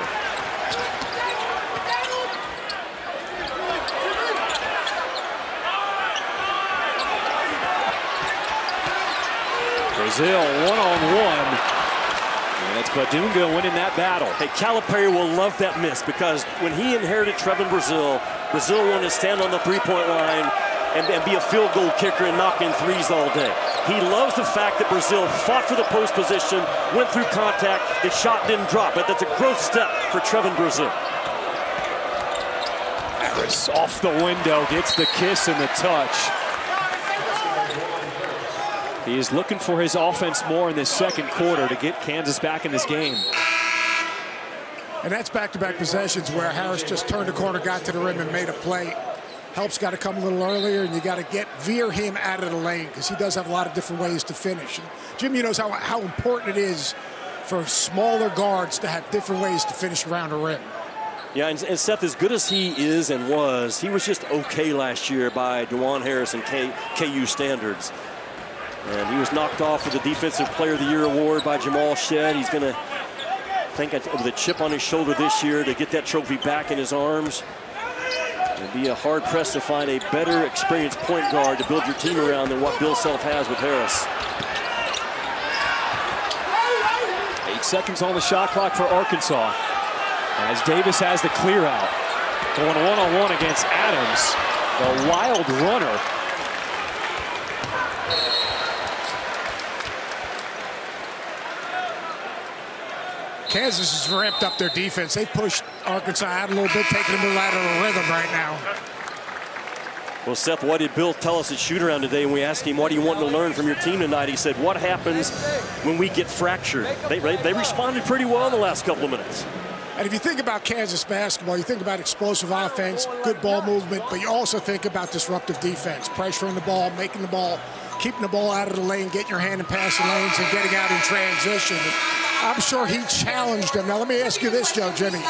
S1: Brazil one-on-one. And it's Badunga winning that battle.
S2: Hey, Calipari will love that miss because when he inherited Trevin Brazil, Brazil wanted to stand on the three-point line and be a field goal kicker and knock in threes all day. He loves the fact that Brazil fought for the post position, went through contact, the shot didn't drop, but that's a growth step for Trevin Brazil.
S1: Harris off the window, gets the kiss and the touch. He is looking for his offense more in this second quarter to get Kansas back in this game.
S3: And that's back-to-back possessions where Harris just turned the corner, got to the rim, and made a play. Help's got to come a little earlier, and you got to veer him out of the lane because he does have a lot of different ways to finish. And Jimmy knows how important it is for smaller guards to have different ways to finish around the rim.
S2: Yeah, and Seth, as good as he is and was, he was just okay last year by DeJuan Harris and KU standards. And he was knocked off with the Defensive Player of the Year award by Jamal Shead. He's going to think with a chip on his shoulder this year to get that trophy back in his arms. It'd be a hard press to find a better experienced point guard to build your team around than what Bill Self has with Harris.
S1: 8 seconds on the shot clock for Arkansas. As Davis has the clear out. Going one-on-one against Adams, the wild runner.
S3: Kansas has ramped up their defense. They pushed Arkansas out a little bit, taking them a little out of the rhythm right now.
S2: Well, Seth, what did Bill tell us at shoot-around today when we asked him, what do you want to learn from your team tonight? He said, what happens when we get fractured? They responded pretty well in the last couple of minutes.
S3: And if you think about Kansas basketball, you think about explosive offense, good ball movement, but you also think about disruptive defense, pressuring the ball, making the ball, keeping the ball out of the lane, getting your hand in passing lanes, and getting out in transition. I'm sure he challenged them. Now, let me ask you this, Jimmy.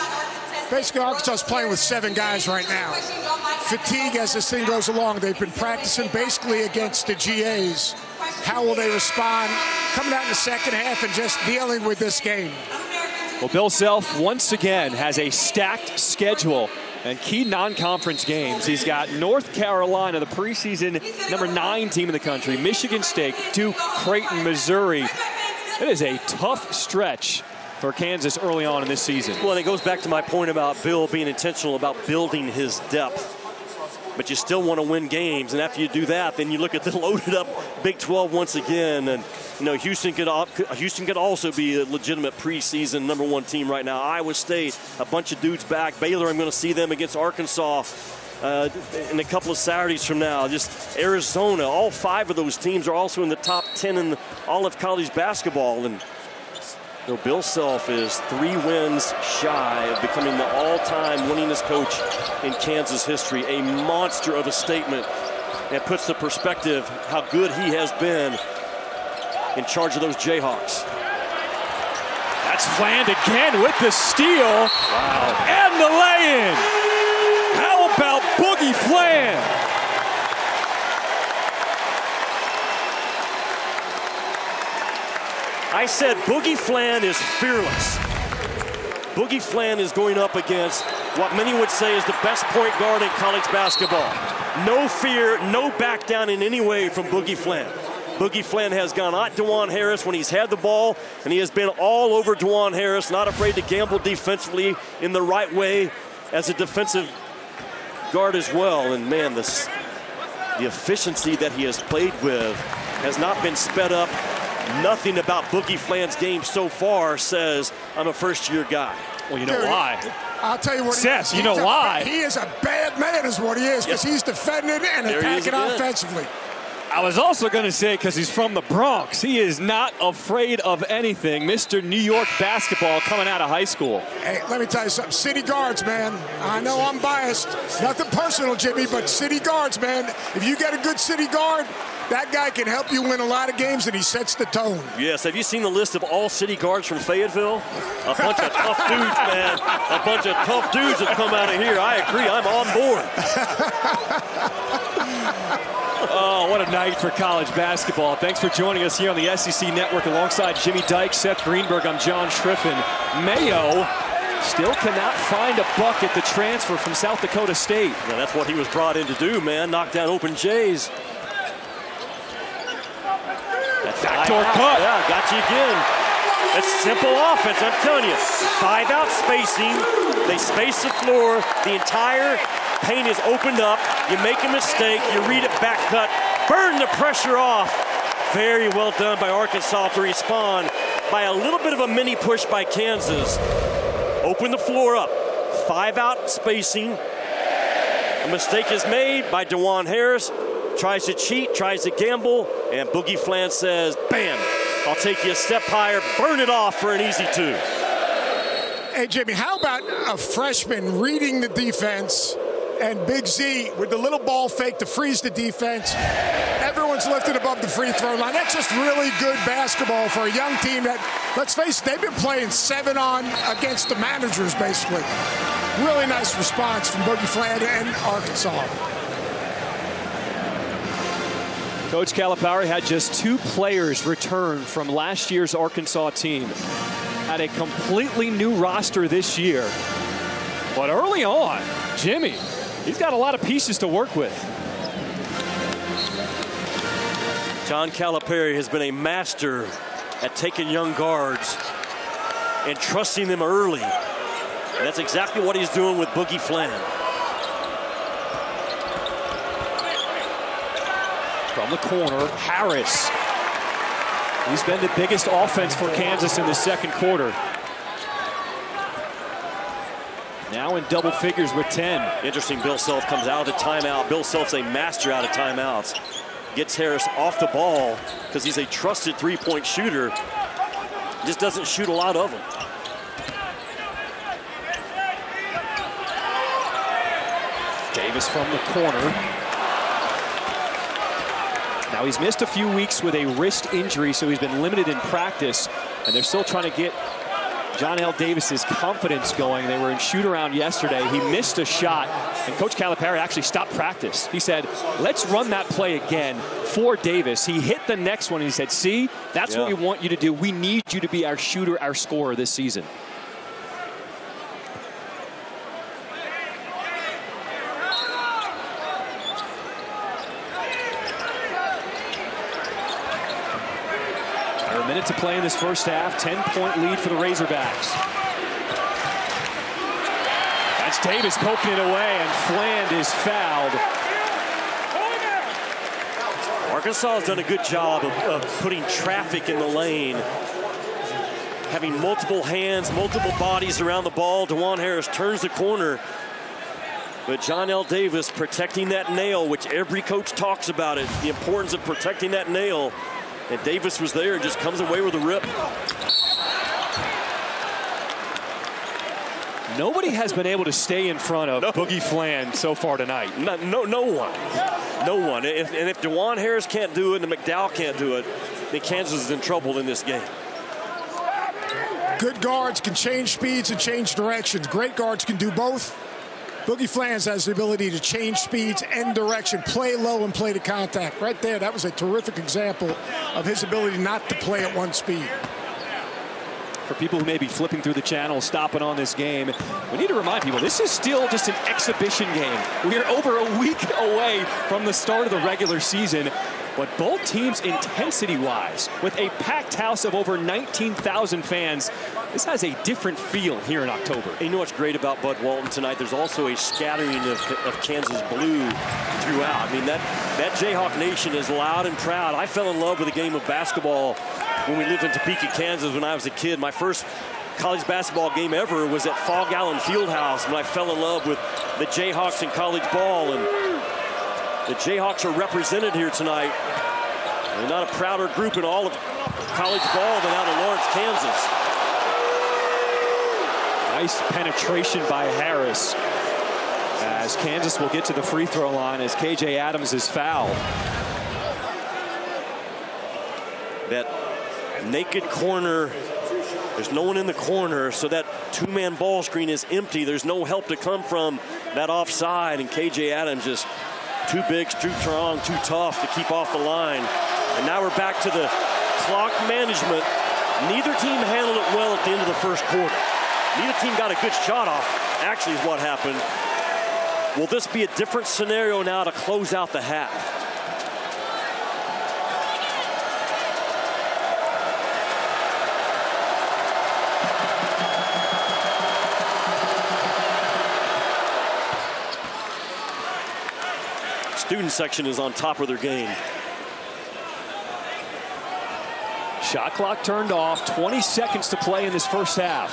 S3: Basically, Arkansas is playing with 7 guys right now. Fatigue as this thing goes along. They've been practicing basically against the GAs. How will they respond coming out in the second half and just dealing with this game?
S1: Well, Bill Self once again has a stacked schedule and key non-conference games. He's got North Carolina, the preseason #9 team in the country, Michigan State, Duke, Creighton, Missouri. It is a tough stretch for Kansas early on in this season.
S2: Well, and it goes back to my point about Bill being intentional about building his depth. But you still want to win games, and after you do that, then you look at the loaded-up Big 12 once again, and you know Houston could also be a legitimate preseason #1 team right now. Iowa State, a bunch of dudes back. Baylor, I'm going to see them against Arkansas in a couple of Saturdays from now. Just Arizona, all 5 of those teams are also in the top 10 in all of college basketball, and you know, Bill Self is 3 wins shy of becoming the all-time winningest coach in Kansas history. A monster of a statement that puts the perspective how good he has been in charge of those Jayhawks.
S1: That's Fland again with the steal. Wow. And the lay-in. How about Boogie Fland?
S2: I said Boogie Fland is fearless. Boogie Fland is going up against what many would say is the best point guard in college basketball. No fear, no back down in any way from Boogie Fland. Boogie Fland has gone at DeJuan Harris when he's had the ball, and he has been all over DeJuan Harris, not afraid to gamble defensively in the right way as a defensive guard as well. And man, the efficiency that he has played with has not been sped up. Nothing about Boogie Fland's game so far says I'm a first-year guy.
S1: Well, you know why?
S3: I'll tell you what.
S1: Seth, you know why?
S3: He is a bad man is what he is, because he's defending and attacking offensively.
S1: I was also going to say, because he's from the Bronx, he is not afraid of anything. Mr. New York basketball coming out of high school.
S3: Hey, let me tell you something. City guards, man. I know I'm biased. Nothing personal, Jimmy, but city guards, man. If you get a good city guard, that guy can help you win a lot of games, and he sets the tone.
S2: Yes, have you seen the list of all city guards from Fayetteville? A bunch of tough dudes, man. A bunch of tough dudes have come out of here. I agree, I'm on board.
S1: Oh, what a night for college basketball. Thanks for joining us here on the SEC Network alongside Jimmy Dykes, Seth Greenberg. I'm John Schriffen. Mayo still cannot find a bucket, the transfer from South Dakota State.
S2: Yeah, that's what he was brought in to do, man. Knock down open Jays. That's
S1: backdoor cut.
S2: Yeah, got you again. That's simple offense, I'm telling you. 5-out spacing. They space the floor. The entire paint is opened up. You make a mistake. You read it back cut. Burn the pressure off. Very well done by Arkansas to respond by a little bit of a mini push by Kansas. Open the floor up. 5-out spacing. A mistake is made by DeJuan Harris. Tries to cheat, tries to gamble, and Boogie Fland says, bam, I'll take you a step higher, burn it off for an easy 2.
S3: Hey, Jimmy, how about a freshman reading the defense and Big Z with the little ball fake to freeze the defense? Everyone's lifted above the free throw line. That's just really good basketball for a young team that, let's face it, they've been playing 7-on against the managers, basically. Really nice response from Boogie Fland and Arkansas.
S1: Coach Calipari had just 2 players return from last year's Arkansas team. Had a completely new roster this year. But early on, Jimmy, he's got a lot of pieces to work with.
S2: John Calipari has been a master at taking young guards and trusting them early. And that's exactly what he's doing with Boogie Fland.
S1: From the corner, Harris. He's been the biggest offense for Kansas in the second quarter. Now in double figures with 10.
S2: Interesting, Bill Self comes out of the timeout. Bill Self's a master out of timeouts. Gets Harris off the ball because he's a trusted three-point shooter. Just doesn't shoot a lot of them.
S1: Davis from the corner. Now he's missed a few weeks with a wrist injury, so he's been limited in practice, and they're still trying to get John L. Davis's confidence going. They were in shoot-around yesterday. He missed a shot, and Coach Calipari actually stopped practice. He said, let's run that play again for Davis. He hit the next one, and he said, see, that's what we want you to do. We need you to be our shooter, our scorer this season. A minute to play in this first half. 10-point lead for the Razorbacks. That's Davis poking it away, and Fland is fouled.
S2: Arkansas has done a good job of putting traffic in the lane. Having multiple hands, multiple bodies around the ball. DeJuan Harris turns the corner. But John L. Davis protecting that nail, which every coach talks about it, the importance of protecting that nail. And Davis was there and just comes away with a rip.
S1: Nobody has been able to stay in front of Boogie Fland so far tonight.
S2: No one. No one. And if DeJuan Harris can't do it and McDowell can't do it, then Kansas is in trouble in this game.
S3: Good guards can change speeds and change directions. Great guards can do both. Boogie Fland has the ability to change speeds and direction, play low and play to contact. Right there, that was a terrific example of his ability not to play at one speed.
S1: For people who may be flipping through the channel, stopping on this game, we need to remind people, this is still just an exhibition game. We are over a week away from the start of the regular season. but both teams intensity-wise, with a packed house of over 19,000 fans, this has a different feel here in October.
S2: And you know what's great about Bud Walton tonight? There's also a scattering of Kansas blue throughout. I mean, that Jayhawk Nation is loud and proud. I fell in love with the game of basketball when we lived in Topeka, Kansas when I was a kid. My first college basketball game ever was at Fog Allen Fieldhouse when I fell in love with the Jayhawks in college ball. And the Jayhawks are represented here tonight. They're not a prouder group in all of college ball than out of Lawrence, Kansas.
S1: Nice penetration by Harris as Kansas will get to the free throw line as KJ Adams is fouled.
S2: That naked corner, there's no one in the corner, so that two-man ball screen is empty. There's no help to come from that offside, and KJ Adams just too big, too strong, too tough to keep off the line. And now we're back to the clock management. Neither team handled it well at the end of the first quarter. Neither team got a good shot off, actually, is what happened. Will this be a different scenario now to close out the half? Student section is on top of their game.
S1: Shot clock turned off, 20 seconds to play in this first half.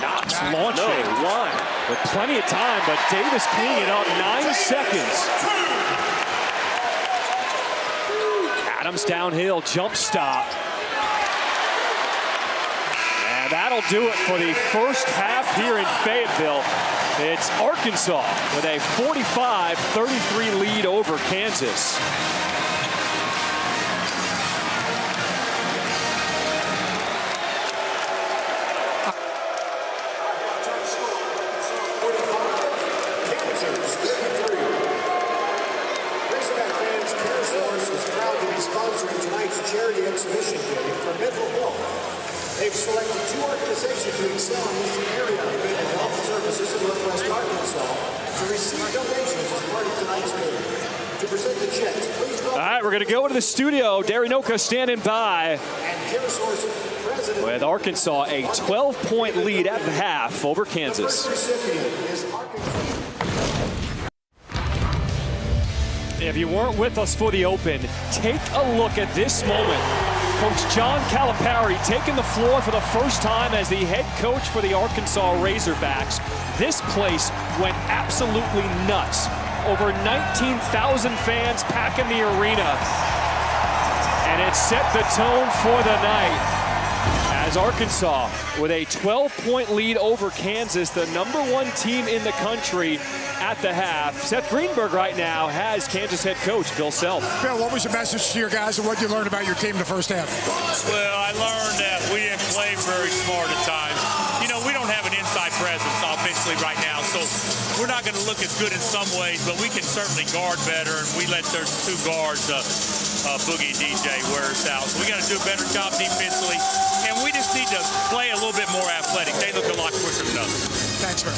S1: Knox launching.
S2: No, why?
S1: With plenty of time, but Davis cleaning it up, 9 seconds. Adams downhill, jump stop. And that'll do it for the first half here in Fayetteville. It's Arkansas with a 45-33 lead over Kansas.
S6: They've selected 2 organizations to excel in this area of mental health services in Northwest Arkansas to receive donations as part of tonight's game. To present the checks, please welcome.
S1: All right, we're going to go to the studio. Darinoka standing by. With Arkansas a 12-point lead at the half over Kansas. If you weren't with us for the Open, take a look at this moment. Coach John Calipari taking the floor for the first time as the head coach for the Arkansas Razorbacks. This place went absolutely nuts. Over 19,000 fans packing the arena. And it set the tone for the night. As Arkansas, with a 12-point lead over Kansas, the #1 team in the country at the half. Seth Greenberg right now has Kansas head coach Bill Self.
S3: Bill, what was your message to your guys and what you learned about your team in the first half?
S9: Well, I learned that we didn't play very smart at times. You know, we don't have an inside presence offensively right now, so we're not going to look as good in some ways, but we can certainly guard better, and we let their 2 guards, Boogie and DJ, wear us out. So we got to do a better job defensively, and we just need to play a little bit more athletic. They look a lot quicker than us.
S3: Thanks, man.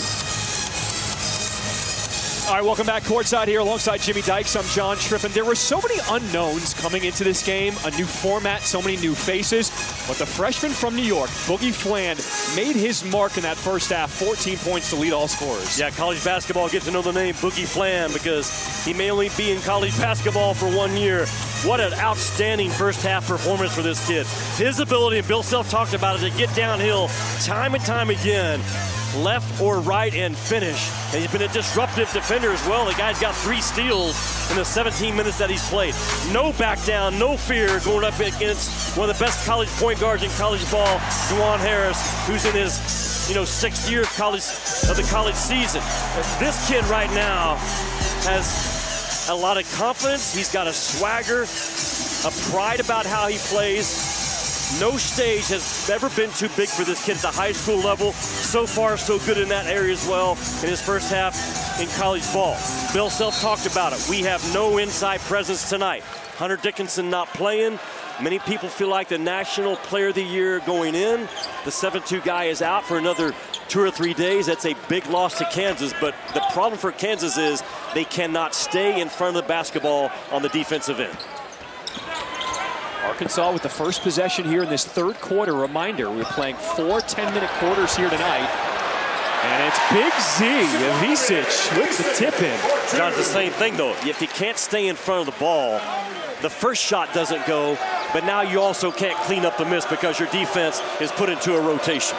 S1: All right, welcome back courtside here alongside Jimmy Dykes. I'm John Triffin. There were so many unknowns coming into this game, a new format, so many new faces. But the freshman from New York, Boogie Fland, made his mark in that first half, 14 points to lead all scorers.
S2: Yeah, college basketball gets to know the name Boogie Fland because he may only be in college basketball for 1 year. What an outstanding first half performance for this kid. His ability, and Bill Self talked about it, to get downhill time and time again, left or right, and finish. And he's been a disruptive defender as well. The guy's got 3 steals in the 17 minutes that he's played. No back down, no fear going up against one of the best college point guards in college ball, Juwan Harris, who's in his 6th year of the college season. This kid right now has a lot of confidence. He's got a swagger, a pride about how he plays. No stage has ever been too big for this kid at the high school level. So far, so good in that area as well in his first half in college ball. Bill Self talked about it. We have no inside presence tonight. Hunter Dickinson not playing. Many people feel like the National Player of the Year going in. The 7'2" guy is out for another 2 or 3 days, that's a big loss to Kansas. But the problem for Kansas is they cannot stay in front of the basketball on the defensive end.
S1: Arkansas with the first possession here in this third quarter. Reminder, we're playing 4 10-minute quarters here tonight. And it's Big Z, Ivisic with the tip in.
S2: John, it's the same thing, though. If you can't stay in front of the ball, the first shot doesn't go, but now you also can't clean up the miss because your defense is put into a rotation.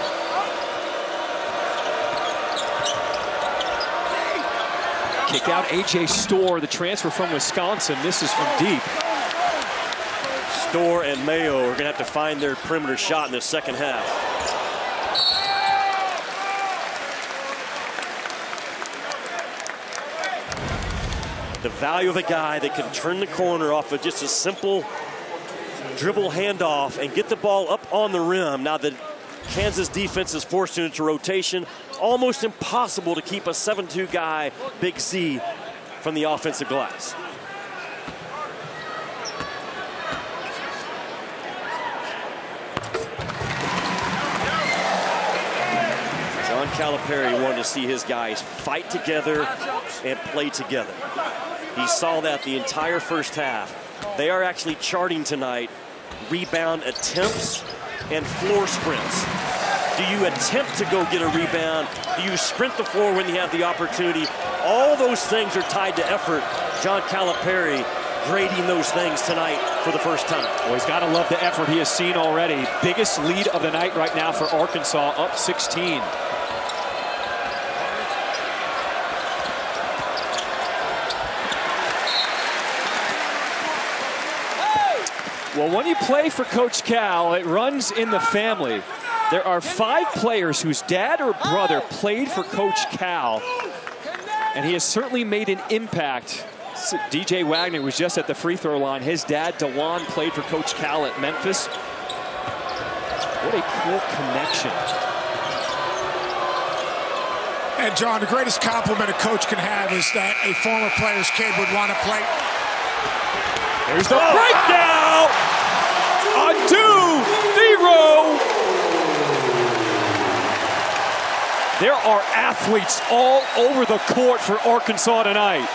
S1: Kick out A.J. Storr, the transfer from Wisconsin. This is from deep.
S2: Storr and Mayo are going to have to find their perimeter shot in the second half. The value of a guy that can turn the corner off of just a simple dribble handoff and get the ball up on the rim. Now the Kansas defense is forced into rotation. Almost impossible to keep a 7'2" guy, Big Z, from the offensive glass. John Calipari wanted to see his guys fight together and play together. He saw that the entire first half. They are actually charting tonight rebound attempts and floor sprints. Do you attempt to go get a rebound? Do you sprint the floor when you have the opportunity? All those things are tied to effort. John Calipari grading those things tonight for the first time.
S1: Well, he's got to love the effort he has seen already. Biggest lead of the night right now for Arkansas, up 16. Well, when you play for Coach Cal, it runs in the family. There are 5 players whose dad or brother played for Coach Cal, and he has certainly made an impact. DJ Wagner was just at the free throw line. His dad, DeJuan, played for Coach Cal at Memphis. What a cool connection.
S3: And John, the greatest compliment a coach can have is that a former player's kid would want to play.
S1: There's the breakdown! On 2-0! There are athletes all over the court for Arkansas tonight.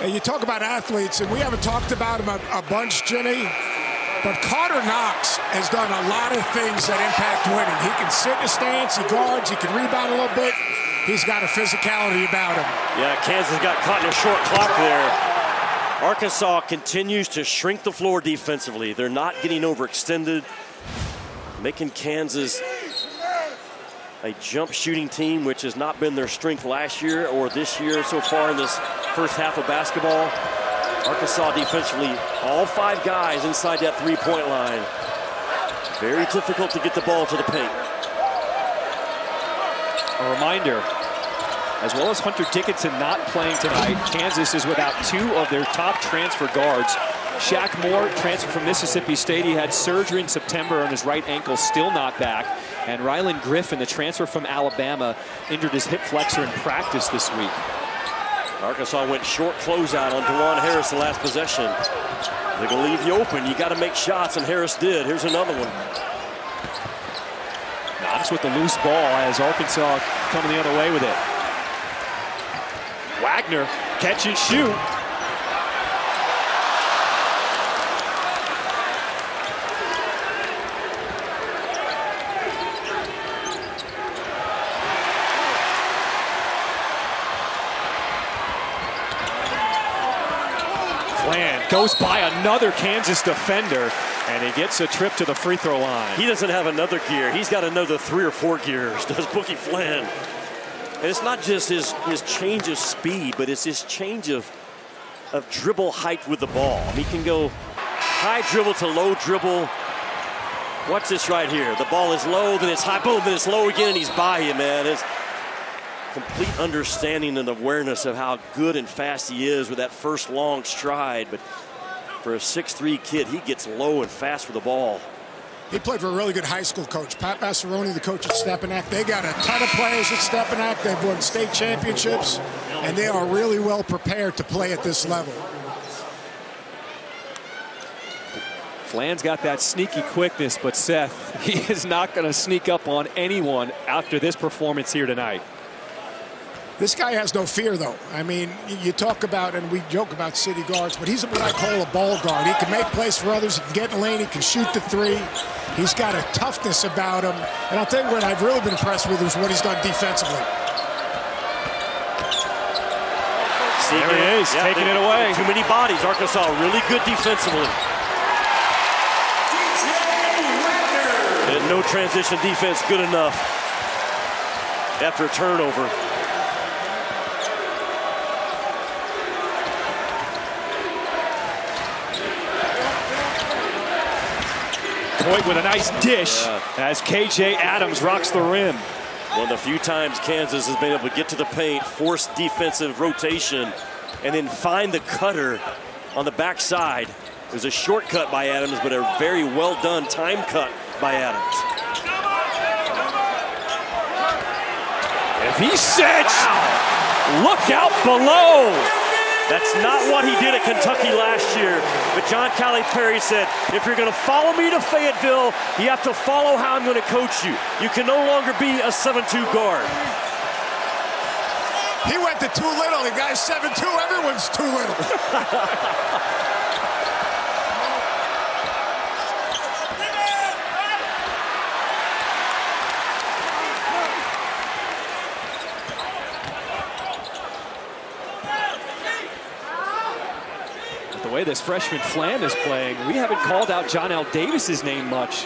S3: And you talk about athletes, and we haven't talked about him a bunch, Jimmy. But Carter Knox has done a lot of things that impact winning. He can sit in the stance, he guards, he can rebound a little bit. He's got a physicality about him.
S2: Yeah, Kansas got caught in a short clock there. Arkansas continues to shrink the floor defensively. They're not getting overextended, making Kansas a jump shooting team, which has not been their strength last year or this year so far in this first half of basketball. Arkansas defensively, all 5 guys inside that three-point line. Very difficult to get the ball to the paint.
S1: A reminder, as well as Hunter Dickinson not playing tonight, Kansas is without 2 of their top transfer guards. Shaq Moore, transfer from Mississippi State. He had surgery in September on his right ankle, still not back. And Rylan Griffin, the transfer from Alabama, injured his hip flexor in practice this week.
S2: Arkansas went short closeout on DeJuan Harris the last possession. They're going to leave you open. You got to make shots, and Harris did. Here's another one.
S1: Knox with the loose ball as Arkansas coming the other way with it. Wagner, catch and shoot. Goes by another Kansas defender, and he gets a trip to the free throw line.
S2: He doesn't have another gear. He's got another 3 or 4 gears, does Bookie Flynn. And it's not just his change of speed, but it's his change of dribble height with the ball. He can go high dribble to low dribble. Watch this right here. The ball is low, then it's high, boom, then it's low again, and he's by you, man. It's complete understanding and awareness of how good and fast he is with that first long stride. But for a 6'3" kid, he gets low and fast with the ball.
S3: He played for a really good high school coach. Pat Massaroni, the coach at Stepinac. They got a ton of players at Stepinac. They've won state championships, and they are really well prepared to play at this level.
S1: Flan's got that sneaky quickness, but Seth, he is not going to sneak up on anyone after this performance here tonight.
S3: This guy has no fear, though. I mean, you talk about, and we joke about city guards, but he's what I call a ball guard. He can make plays for others. He can get in the lane. He can shoot the three. He's got a toughness about him. And I'll tell you what I've really been impressed with is what he's done defensively.
S1: There he is, taking it away.
S2: Too many bodies. Arkansas really good defensively. And no transition defense good enough after a turnover.
S1: Point with a nice dish as KJ Adams rocks the rim.
S2: One of the few times Kansas has been able to get to the paint, force defensive rotation, and then find the cutter on the backside. It was a shortcut by Adams, but a very well done time cut by Adams.
S1: If he sets, look out below.
S2: That's not what he did at Kentucky last year. But John Calipari said, if you're going to follow me to Fayetteville, you have to follow how I'm going to coach you. You can no longer be a 7-2 guard.
S3: He went to too little. The guy's 7'2". Everyone's too little.
S1: The way this freshman Flan is playing, we haven't called out John L. Davis's name much.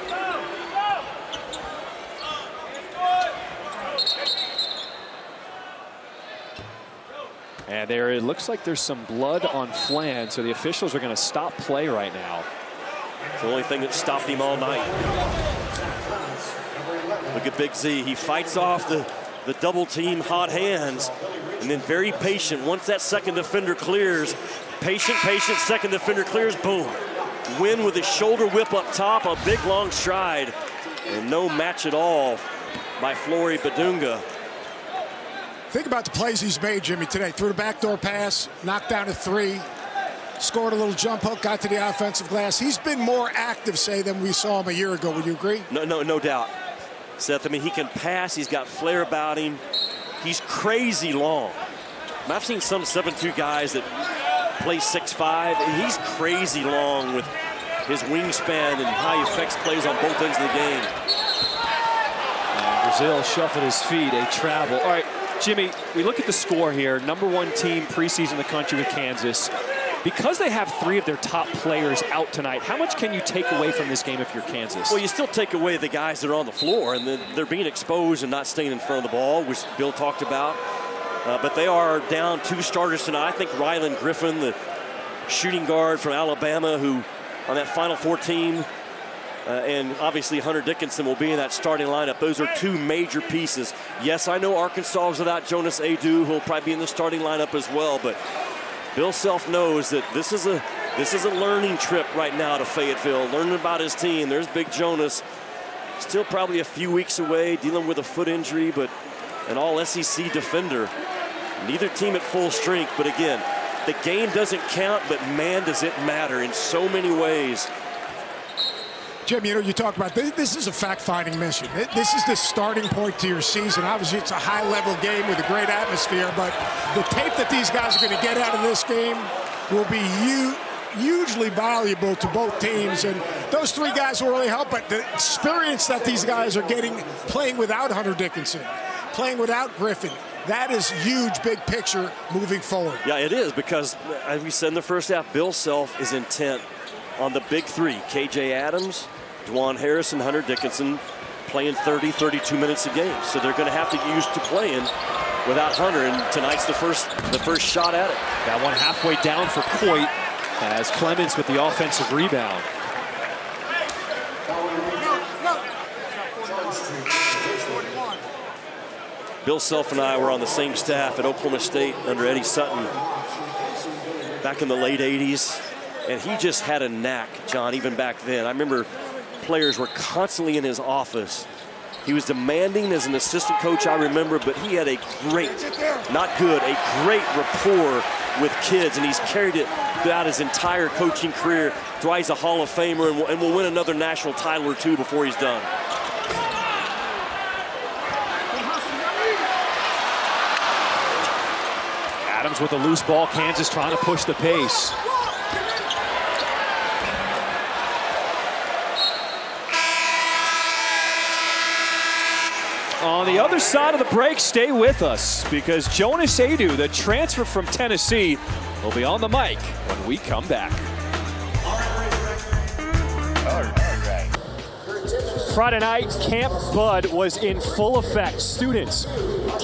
S1: And there, it looks like there's some blood on Flan, so the officials are going to stop play right now.
S2: It's the only thing that stopped him all night. Look at Big Z. He fights off the double team hot hands, and then very patient. Once that second defender clears, patient, second defender clears, boom. Win with his shoulder whip up top, a big long stride, and no match at all by Flory Badunga.
S3: Think about the plays he's made, Jimmy, today. Threw the backdoor pass, knocked down a three, scored a little jump hook, got to the offensive glass. He's been more active, say, than we saw him a year ago. Would you agree?
S2: No doubt. Seth, I mean, he can pass. He's got flair about him. He's crazy long. I've seen some 7'2" guys that play 6'5", and he's crazy long with his wingspan and how he affects plays on both ends of the game.
S1: And Brazil shuffled his feet, a travel. All right, Jimmy, we look at the score here. #1 team preseason in the country with Kansas. Because they have 3 of their top players out tonight, how much can you take away from this game if you're Kansas?
S2: Well, you still take away the guys that are on the floor, and they're being exposed and not staying in front of the ball, which Bill talked about. But they are down 2 starters tonight. I think Rylan Griffin, the shooting guard from Alabama, who on that Final Four team, and obviously Hunter Dickinson will be in that starting lineup. Those are 2 major pieces. Yes, I know Arkansas is without Jonas Adu, who will probably be in the starting lineup as well, but Bill Self knows that this is a learning trip right now to Fayetteville, learning about his team. There's Big Jonas, still probably a few weeks away, dealing with a foot injury, but an all-SEC defender. Neither team at full strength, but again, the game doesn't count, but man, does it matter in so many ways.
S3: Jim, you know, you talk about this is a fact-finding mission. This is the starting point to your season. Obviously, it's a high-level game with a great atmosphere, but the tape that these guys are going to get out of this game will be hugely valuable to both teams. And those 3 guys will really help, but the experience that these guys are getting playing without Hunter Dickinson, playing without Griffin, that is huge, big picture moving forward.
S2: Yeah, it is, because as we said in the first half, Bill Self is intent on the big 3, KJ Adams, Dwan Harris, and Hunter Dickinson, playing 30, 32 minutes a game. So they're going to have to get used to playing without Hunter, and tonight's the first shot at it.
S1: That one halfway down for Coit as Clemens with the offensive rebound.
S2: Bill Self and I were on the same staff at Oklahoma State under Eddie Sutton back in the late 80s. And he just had a knack, John, even back then. I remember players were constantly in his office. He was demanding as an assistant coach, I remember, but he had a great, not good, a great rapport with kids, and he's carried it throughout his entire coaching career. That's why he's a Hall of Famer and will win another national title or two before he's done.
S1: Adams with a loose ball. Kansas trying to push the pace. On the other side of the break, stay with us because Jonas Aidoo, the transfer from Tennessee, will be on the mic when we come back. Friday night, Camp Bud was in full effect. Students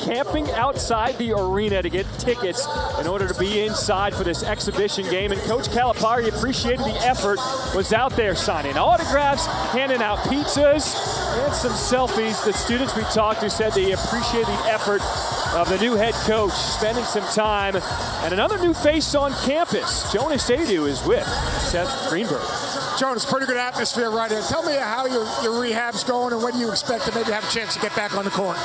S1: camping outside the arena to get tickets in order to be inside for this exhibition game. And Coach Calipari appreciated the effort, was out there signing autographs, handing out pizzas, and some selfies. The students we talked to said they appreciated the effort of the new head coach, spending some time. And another new face on campus, Jonas Aidoo, is with Seth Greenberg.
S3: Jonas, pretty good atmosphere right here. Tell me how your rehab's going and when do you expect to maybe have a chance to get back on the court?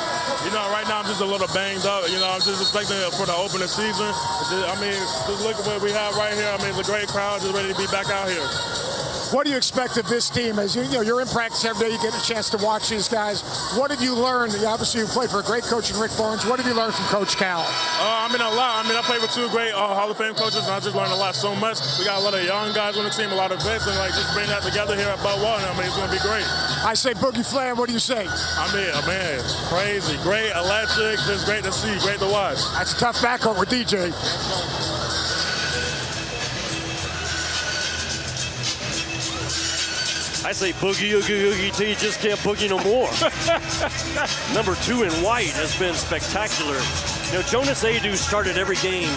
S10: You know, right now I'm just a little banged up. You know, I'm just expecting it for the opening season. I mean, just look at what we have right here. I mean, it's a great crowd, just ready to be back out here.
S3: What do you expect of this team? As you know, you're in practice every day, you get a chance to watch these guys. What did you learn? Obviously, you played for a great coach in Rick Barnes. What did you learn from Coach Cal?
S10: I mean, a lot. I mean, I played with two great Hall of Fame coaches, and I just learned a lot so much. We got a lot of young guys on the team, a lot of vets, and like just bring that together here at Bud Walton. I mean, it's going to be great.
S3: I say Boogie Flan. What do you say?
S10: I mean, man, crazy. Great, electric, just great to see, great to watch.
S3: That's a tough backcourt with DJ.
S2: I say boogie, oogie, oogie, T, just can't boogie no more. Number 2 in white has been spectacular. You know, Jonas Aidoo started every game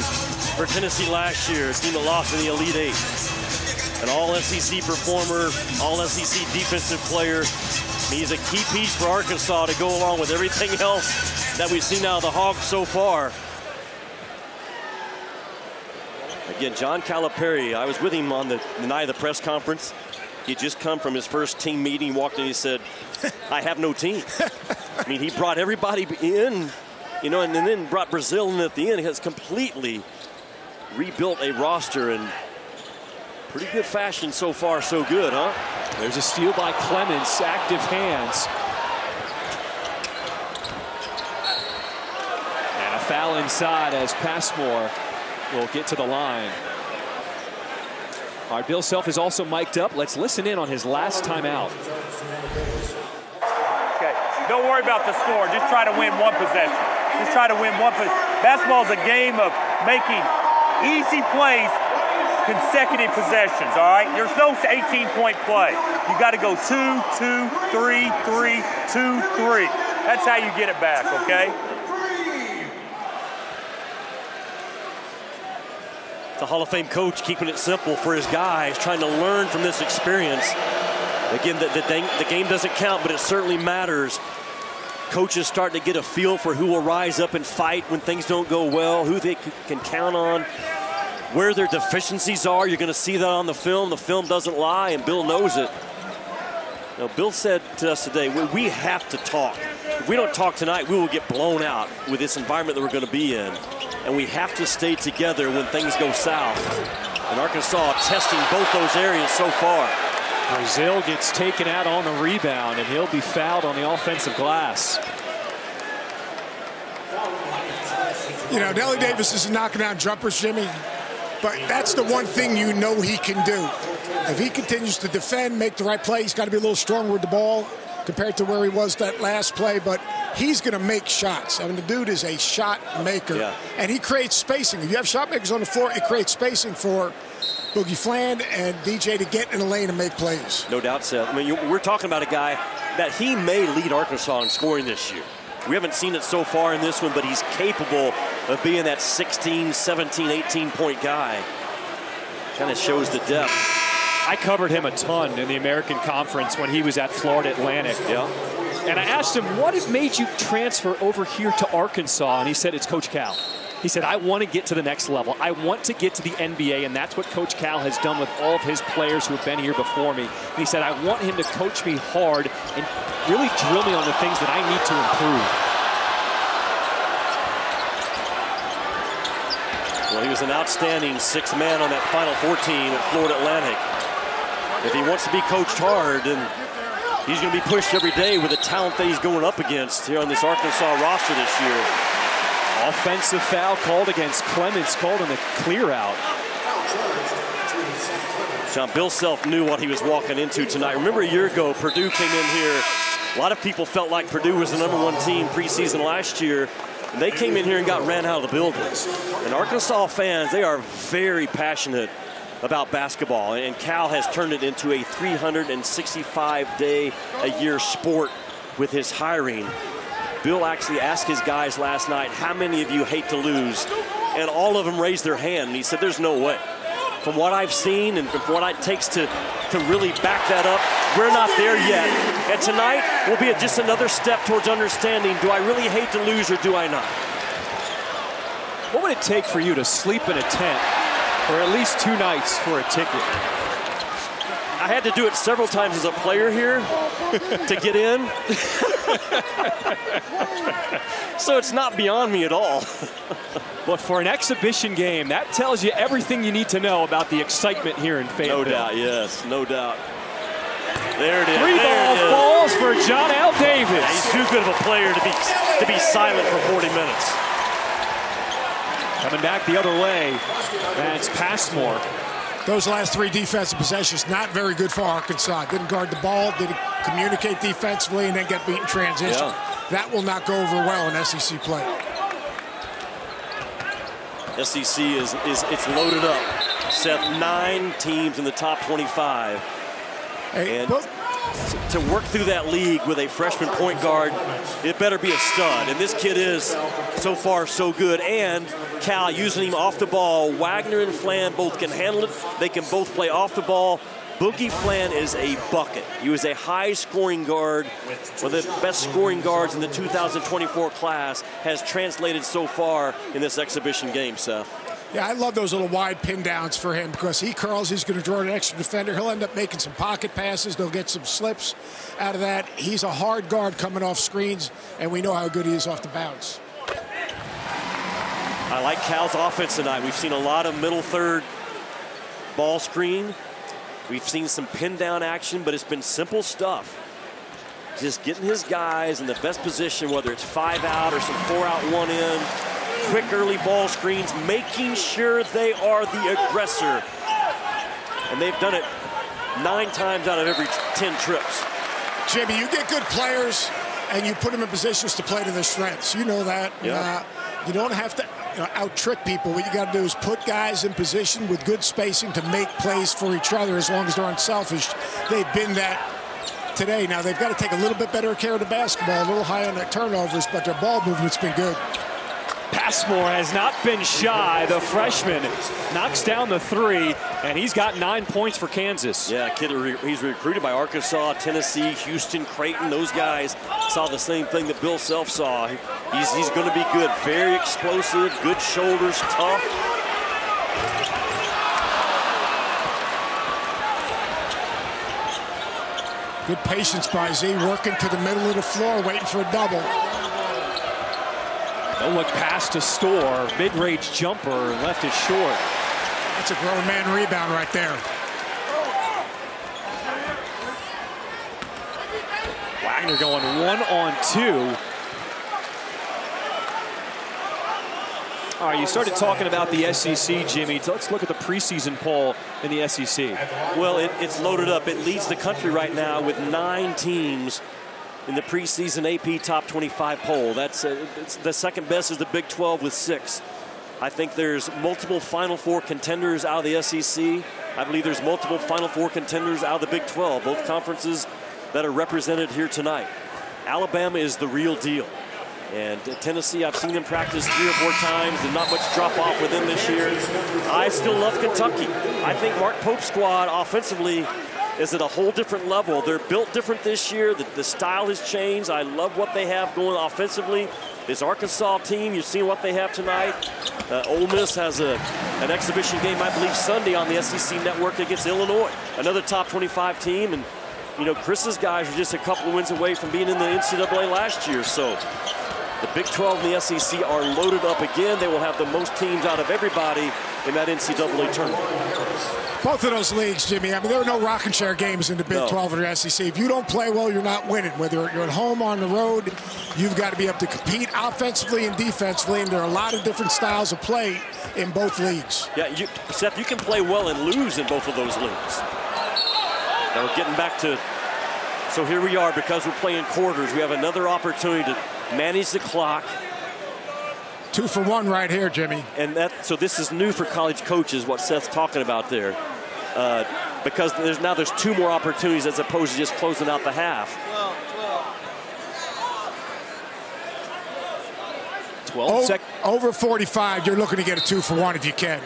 S2: for Tennessee last year, a team that lost in the Elite Eight. An all-SEC performer, all-SEC defensive player. I mean, he's a key piece for Arkansas to go along with everything else that we've seen out of the Hogs so far. Again, John Calipari, I was with him on the night of the press conference. He had just come from his first team meeting, walked in, and he said, I have no team. I mean, he brought everybody in, you know, and then brought Brazil in at the end. He has completely rebuilt a roster in pretty good fashion so far, so good, huh?
S1: There's a steal by Clemens, active hands. And a foul inside as Passmore will get to the line. All right, Bill Self is also mic'd up. Let's listen in on his last timeout.
S4: Okay, don't worry about the score. Just try to win one possession. Just try to win one possession. Basketball is a game of making easy plays, consecutive possessions, all right? There's no 18-point play. You got to go 2, 2, 3, 3, 2, 3. That's how you get it back, okay?
S2: The Hall of Fame coach keeping it simple for his guys, trying to learn from this experience. Again, the game doesn't count, but it certainly matters. Coaches starting to get a feel for who will rise up and fight when things don't go well, who they can count on, where their deficiencies are. You're going to see that on the film. The film doesn't lie, and Bill knows it. Now, Bill said to us today, we have to talk. If we don't talk tonight, we will get blown out with this environment that we're going to be in. And we have to stay together when things go south. And Arkansas testing both those areas so far.
S1: Brazil gets taken out on the rebound, and he'll be fouled on the offensive glass.
S3: You know, Nelly Davis is knocking down jumpers, Jimmy, but that's the one thing you know he can do. If he continues to defend, make the right play, he's got to be a little stronger with the ball compared to where he was that last play, but he's going to make shots. I mean, the dude is a shot maker, and he creates spacing. If you have shot makers on the floor, it creates spacing for Boogie Flan and DJ to get in the lane and make plays.
S2: No doubt, Seth. I mean, we're talking about a guy that he may lead Arkansas in scoring this year. We haven't seen it so far in this one, but he's capable of being that 16, 17, 18-point guy. Kind of shows the depth.
S1: I covered him a ton in the American Conference when he was at Florida Atlantic.
S2: Yeah.
S1: And I asked him, what made you transfer over here to Arkansas? And he said, it's Coach Cal. He said, I want to get to the next level. I want to get to the NBA, and that's what Coach Cal has done with all of his players who have been here before me. And he said, I want him to coach me hard and really drill me on the things that I need to improve.
S2: Well, he was an outstanding sixth man on that Final Four team at Florida Atlantic. If he wants to be coached hard, then he's going to be pushed every day with the talent that he's going up against here on this Arkansas roster this year.
S1: Offensive foul called against Clements, called on the clear out.
S2: John, Bill Self knew what he was walking into tonight. Remember a year ago, Purdue came in here. A lot of people felt like Purdue was the #1 team preseason last year. And they came in here and got ran out of the building. And Arkansas fans, they are very passionate about basketball. And Cal has turned it into a 365-day-a-year sport with his hiring. Bill actually asked his guys last night, how many of you hate to lose? And all of them raised their hand. And he said, there's no way. From what I've seen and from what it takes to really back that up, we're not there yet. And tonight will be just another step towards understanding, do I really hate to lose or do I not?
S1: What would it take for you to sleep in a tent for at least 2 nights for a ticket?
S2: I had to do it several times as a player here to get in. So it's not beyond me at all.
S1: But for an exhibition game, that tells you everything you need to know about the excitement here in Fayetteville.
S2: No doubt, yes, no doubt. There it is.
S1: 3 balls for John L. Davis.
S2: Yeah, he's too good of a player to be silent for 40 minutes.
S1: Coming back the other way, that's Passmore.
S3: Those last 3 defensive possessions, not very good for Arkansas. Didn't guard the ball, didn't communicate defensively, and then get beat in transition.
S2: Yeah.
S3: That will not go over well in SEC play.
S2: SEC it's loaded up. Seth, 9 teams in the top 25.
S3: Hey,
S2: and to work through that league with a freshman point guard, it better be a stud. And this kid is so far so good. And Cal using him off the ball. Wagner and Flan both can handle it. They can both play off the ball. Boogie Flan is a bucket. He was a high-scoring guard. One of the best scoring guards in the 2024 class has translated so far in this exhibition game, Seth.
S3: Yeah, I love those little wide pin downs for him because he curls, he's going to draw an extra defender. He'll end up making some pocket passes. They'll get some slips out of that. He's a hard guard coming off screens, and we know how good he is off the bounce.
S2: I like Cal's offense tonight. We've seen a lot of middle third ball screen. We've seen some pin down action, but it's been simple stuff. Just getting his guys in the best position, whether it's 5 out or some 4 out, 1 in. Quick early ball screens, making sure they are the aggressor. And they've done it 9 times out of every 10 trips.
S3: Jimmy, you get good players and you put them in positions to play to their strengths. You know that.
S2: Yeah.
S3: You don't have to out-trick people. What you got to do is put guys in position with good spacing to make plays for each other as long as they're unselfish. They've been that today. Now, they've got to take a little bit better care of the basketball, a little high on their turnovers, but their ball movement's been good.
S1: Passmore has not been shy. The freshman knocks down the 3, and he's got 9 points for Kansas.
S2: Yeah, kid, he's recruited by Arkansas, Tennessee, Houston, Creighton. Those guys saw the same thing that Bill Self saw. He's going to be good. Very explosive, good shoulders, tough.
S3: Good patience by Z, working to the middle of the floor, waiting for a double.
S1: No look pass to Store. Mid-range jumper, left it short.
S3: That's a grown man rebound right there.
S1: Wagner going 1-on-2. All right, you started talking about the SEC, Jimmy. So let's look at the preseason poll in the SEC.
S2: Well, it's loaded up. It leads the country right now with 9 teams in the preseason AP Top 25 poll. That's the second best is the Big 12 with 6. I think there's multiple Final Four contenders out of the SEC. I believe there's multiple Final Four contenders out of the Big 12, both conferences that are represented here tonight. Alabama is the real deal. And Tennessee, I've seen them practice 3 or 4 times. There's not much drop off with them this year. I still love Kentucky. I think Mark Pope's squad offensively is at a whole different level. They're built different this year. The style has changed. I love what they have going offensively. This Arkansas team, you've seen what they have tonight. Ole Miss has an exhibition game, I believe, Sunday on the SEC Network against Illinois, another top 25 team. And, you know, Chris's guys are just a couple of wins away from being in the NCAA last year. So the Big 12 and the SEC are loaded up again. They will have the most teams out of everybody in that NCAA tournament.
S3: Both of those leagues, Jimmy, I mean, there are no rocking chair games in the Big 12 or the SEC. If you don't play well, you're not winning. Whether you're at home or on the road, you've got to be able to compete offensively and defensively, and there are a lot of different styles of play in both leagues.
S2: Yeah, Seth, you can play well and lose in both of those leagues. Now we're getting back to, so here we are, because we're playing quarters, we have another opportunity to manage the clock.
S3: 2 for 1 right here, Jimmy.
S2: And so this is new for college coaches, what Seth's talking about there. Because there's 2 more opportunities as opposed to just closing out the half.
S3: 12 seconds. Over 45, you're looking to get a 2 for 1 if you can.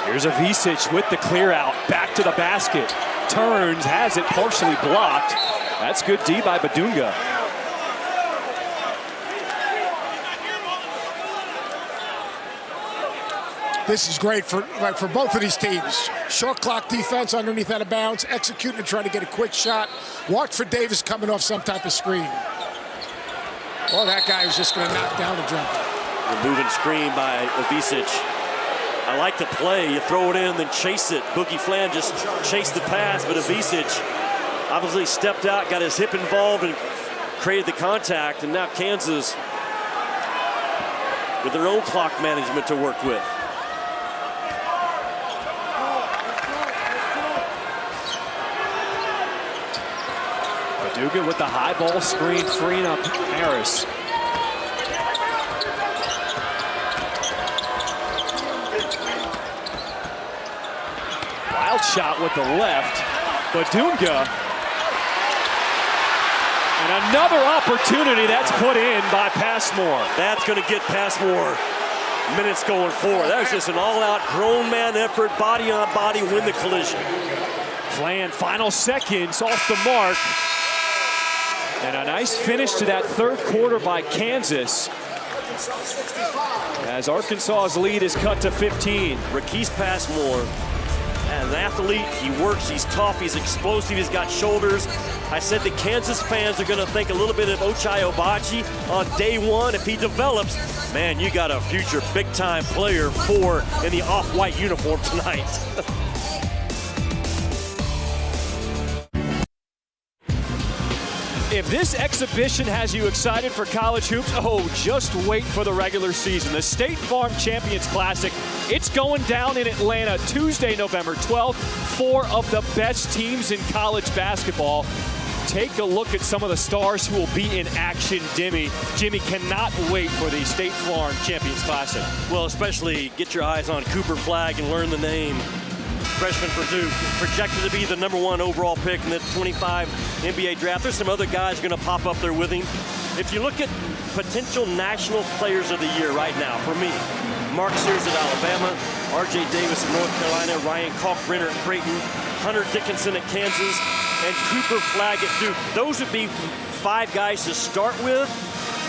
S1: Here's Ivisic with the clear out, back to the basket. Turns, has it partially blocked. That's good D by Badunga.
S3: This is great for both of these teams. Short clock defense underneath out of bounds, executing and trying to get a quick shot. Watch for Davis coming off some type of screen. Well, that guy was just going to knock down the jumper.
S2: The moving screen by Ivisic. I like the play. You throw it in, then chase it. Boogie Flan just chased the pass, but Ivisic obviously stepped out, got his hip involved, and created the contact. And now Kansas with their own clock management to work with.
S1: Badunga with the high ball screen, freeing up Harris. Wild shot with the left. Badunga. And another opportunity that's put in by Passmore.
S2: That's going to get Passmore minutes going forward. That was just an all-out grown man effort, body on body, win the collision.
S1: Flan, final seconds off the mark. And a nice finish to that third quarter by Kansas, as Arkansas's lead is cut to 15.
S2: Rakese Passmore, as an athlete, he works, he's tough, he's explosive, he's got shoulders. I said the Kansas fans are going to think a little bit of Ochai Agbaji on day one. If he develops, man, you got a future big-time player in the off-white uniform tonight.
S1: If this exhibition has you excited for college hoops, oh, just wait for the regular season. The State Farm Champions Classic, it's going down in Atlanta Tuesday, November 12th. 4 of the best teams in college basketball. Take a look at some of the stars who will be in action, Jimmy. Jimmy cannot wait for the State Farm Champions Classic.
S2: Well, especially get your eyes on Cooper Flagg and learn the name. Freshman for Duke, projected to be the #1 overall pick in the 25 NBA draft. There's some other guys going to pop up there with him. If you look at potential national players of the year right now, for me, Mark Sears at Alabama, R.J. Davis at North Carolina, Ryan Kalkbrenner at Creighton, Hunter Dickinson at Kansas, and Cooper Flagg at Duke. Those would be 5 guys to start with.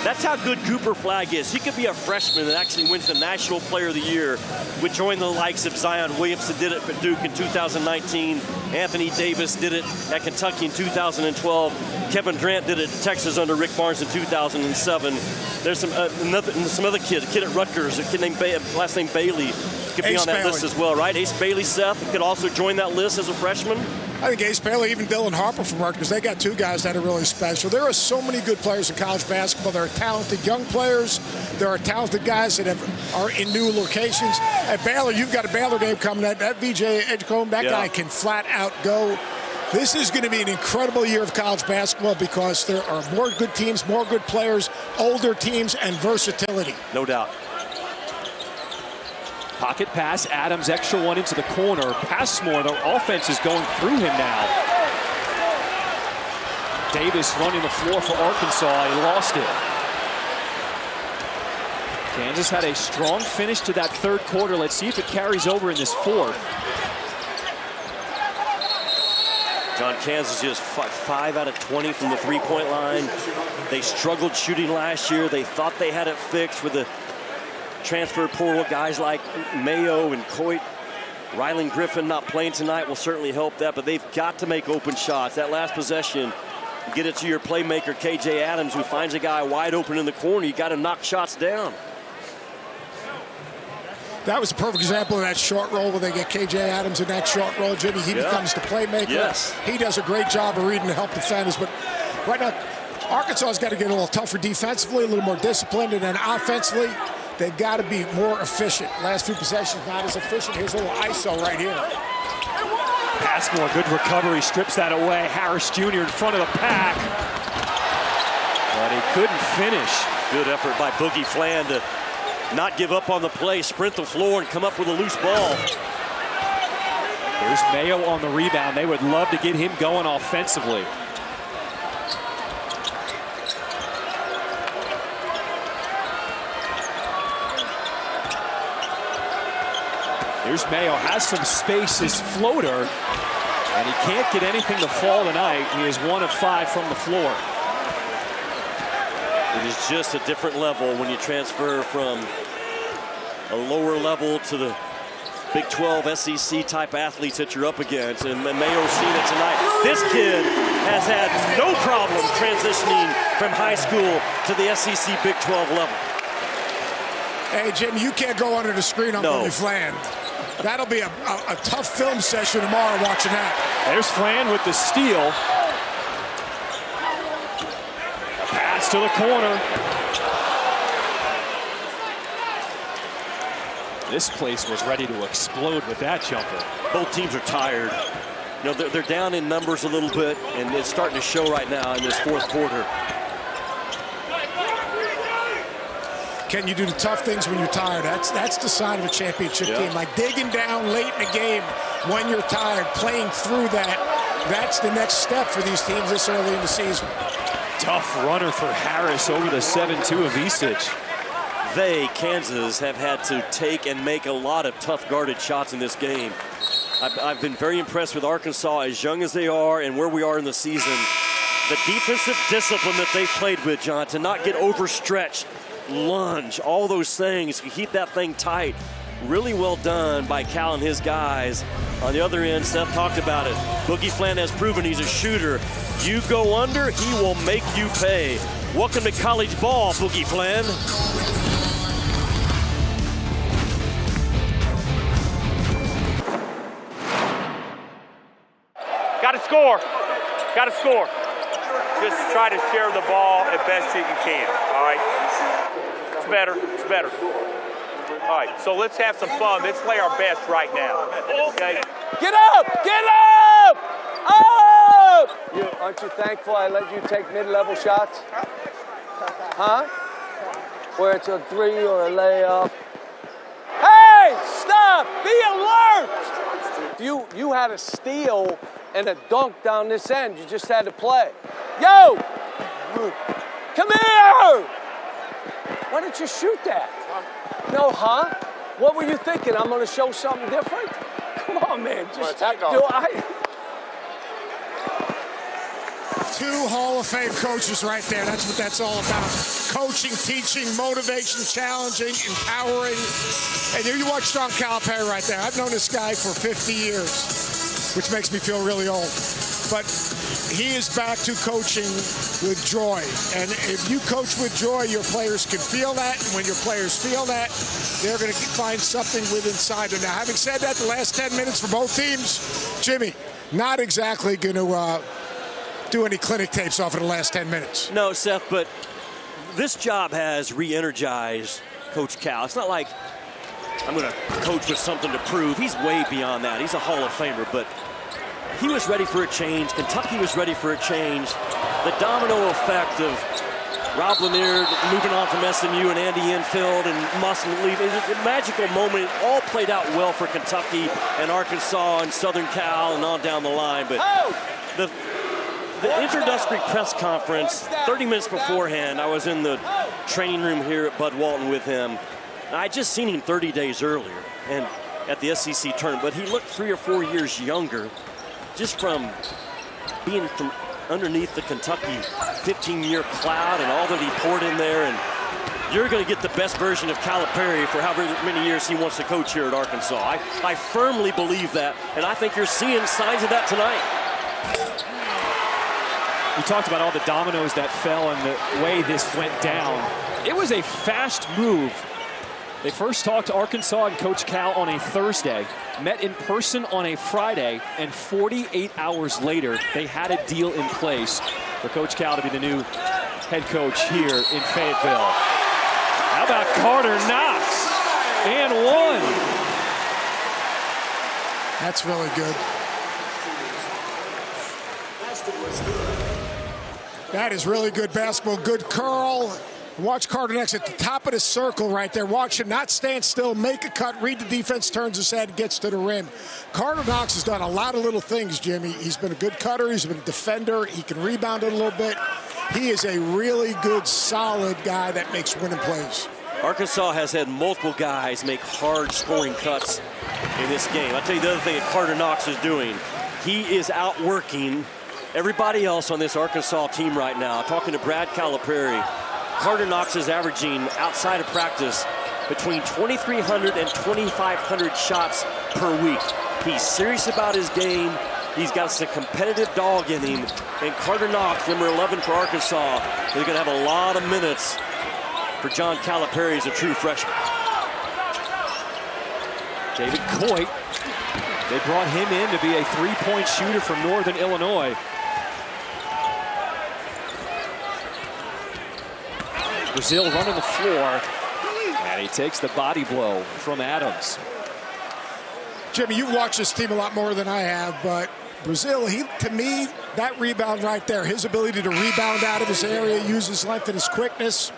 S2: That's how good Cooper Flagg is. He could be a freshman that actually wins the National Player of the Year, would join the likes of Zion Williamson did it for Duke in 2019. Anthony Davis did it at Kentucky in 2012. Kevin Durant did it at Texas under Rick Barnes in 2007. There's some other kid, a kid at Rutgers, a kid named last name Bailey, could be on that list as well, right? Ace Bailey, Seth, could also join that list as a freshman.
S3: I think Ace Bailey, even Dylan Harper from Rutgers, they got 2 guys that are really special. There are so many good players in college basketball. There are talented young players. There are talented guys that are in new locations. At Baylor, you've got a Baylor game coming. That VJ Edgecombe, that guy can flat out go. This is going to be an incredible year of college basketball because there are more good teams, more good players, older teams, and versatility.
S2: No doubt.
S1: Pocket pass, Adams, extra one into the corner. Passmore, the offense is going through him now. Davis running the floor for Arkansas, he lost it. Kansas had a strong finish to that third quarter. Let's see if it carries over in this fourth.
S2: John, Kansas just 5 out of 20 from the three-point line. They struggled shooting last year. They thought they had it fixed with the transfer portal. Guys like Mayo and Coit. Rylan Griffin not playing tonight will certainly help that, but they've got to make open shots. That last possession, get it to your playmaker, KJ Adams, who finds a guy wide open in the corner. You got to knock shots down.
S3: That was a perfect example of that short roll where they get KJ Adams in that short roll. Jimmy, he becomes the playmaker.
S2: Yes.
S3: He does a great job of reading to help defenders. But right now, Arkansas has got to get a little tougher defensively, a little more disciplined, and then offensively, they've got to be more efficient. Last few possessions, not as efficient. Here's a little ISO right here.
S1: Passmore, good recovery, strips that away. Harris Jr. in front of the pack. But he couldn't finish.
S2: Good effort by Boogie Fland to not give up on the play, sprint the floor, and come up with a loose ball.
S1: There's Mayo on the rebound. They would love to get him going offensively. Here's Mayo, has some space, his floater, and he can't get anything to fall tonight. He is 1 of 5 from the floor.
S2: It is just a different level when you transfer from a lower level to the Big 12 SEC type athletes that you're up against, and Mayo's seen it tonight. This kid has had no problem transitioning from high school to the SEC Big 12 level.
S3: Hey, Jim, you can't go under the screen on Boogie Fland. That'll be a tough film session tomorrow watching that.
S1: There's Fland with the steal. A pass to the corner. This place was ready to explode with that jumper.
S2: Both teams are tired. You know, they're down in numbers a little bit, and it's starting to show right now in this fourth quarter.
S3: Can you do the tough things when you're tired? That's the sign of a championship team. Like digging down late in the game when you're tired, playing through that. That's the next step for these teams this early in the season.
S1: Tough runner for Harris over the 7-2 of Isich.
S2: They, Kansas, have had to take and make a lot of tough guarded shots in this game. I've been very impressed with Arkansas, as young as they are and where we are in the season. The defensive discipline that they've played with, John, to not get overstretched, lunge, all those things, keep that thing tight. Really well done by Cal and his guys. On the other end, Seth talked about it. Boogie Fland has proven he's a shooter. You go under, he will make you pay. Welcome to college ball, Boogie Fland.
S4: Got to score. Got to score. Just try to share the ball as best you can, all right? It's better. It's better. All right, so let's have some fun. Let's play our best right now, okay?
S8: Get up! Get up! Up! Aren't you thankful I let you take mid-level shots? Huh? Where it's a 3 or a layup. Hey, stop! Be alert! If you had a steal and a dunk down this end, you just had to play. Yo! Come here! Why didn't you shoot that? No, huh? What were you thinking? I'm going to show something different? Come on, man. Just do I.
S3: Two Hall of Fame coaches right there. That's what that's all about. Coaching, teaching, motivation, challenging, empowering. And here you watch John Calipari right there. I've known this guy for 50 years, which makes me feel really old. But he is back to coaching with joy. And if you coach with joy, your players can feel that. And when your players feel that, they're going to find something within inside them. Now, having said that, the last 10 minutes for both teams, Jimmy, not exactly going to do any clinic tapes off of the last 10 minutes.
S2: No, Seth, but this job has re-energized Coach Cal. It's not like I'm going to coach with something to prove. He's way beyond that. He's a Hall of Famer, but he was ready for a change. Kentucky was ready for a change. The domino effect of Rob Lanier moving on from SMU and Andy Enfield and Muscle leaving. It was a magical moment. It all played out well for Kentucky and Arkansas and Southern Cal and on down the line. But the introductory press conference, 30 minutes beforehand, I was in the training room here at Bud Walton with him. I'd just seen him 30 days earlier and at the SEC tournament, but he looked 3 or 4 years younger just from being from underneath the Kentucky 15-year cloud and all that he poured in there, and you're going to get the best version of Calipari for however many years he wants to coach here at Arkansas. I firmly believe that, and I think you're seeing signs of that tonight.
S1: You talked about all the dominoes that fell and the way this went down. It was a fast move. They first talked to Arkansas and Coach Cal on a Thursday, met in person on a Friday, and 48 hours later, they had a deal in place for Coach Cal to be the new head coach here in Fayetteville. How about Carter Knox? And one.
S3: That's really good. That is really good basketball. Good curl. Watch Carter Knox at the top of the circle right there. Watch him not stand still, make a cut, read the defense, turns his head, gets to the rim. Carter Knox has done a lot of little things, Jimmy. He's been a good cutter. He's been a defender. He can rebound it a little bit. He is a really good, solid guy that makes winning plays.
S2: Arkansas has had multiple guys make hard scoring cuts in this game. I'll tell you the other thing that Carter Knox is doing. He is outworking everybody else on this Arkansas team right now. Talking to Brad Calipari, Carter Knox is averaging outside of practice between 2,300 and 2,500 shots per week. He's serious about his game. He's got some competitive dog in him. And Carter Knox, number 11 for Arkansas, is going to have a lot of minutes for John Calipari as a true freshman.
S1: David Coit, they brought him in to be a three-point shooter from Northern Illinois. Brazile running the floor, and he takes the body blow from Adams.
S3: Jimmy, you've watched this team a lot more than I have, but Brazile, to me, that rebound right there, his ability to rebound out of his area, use his length and his quickness,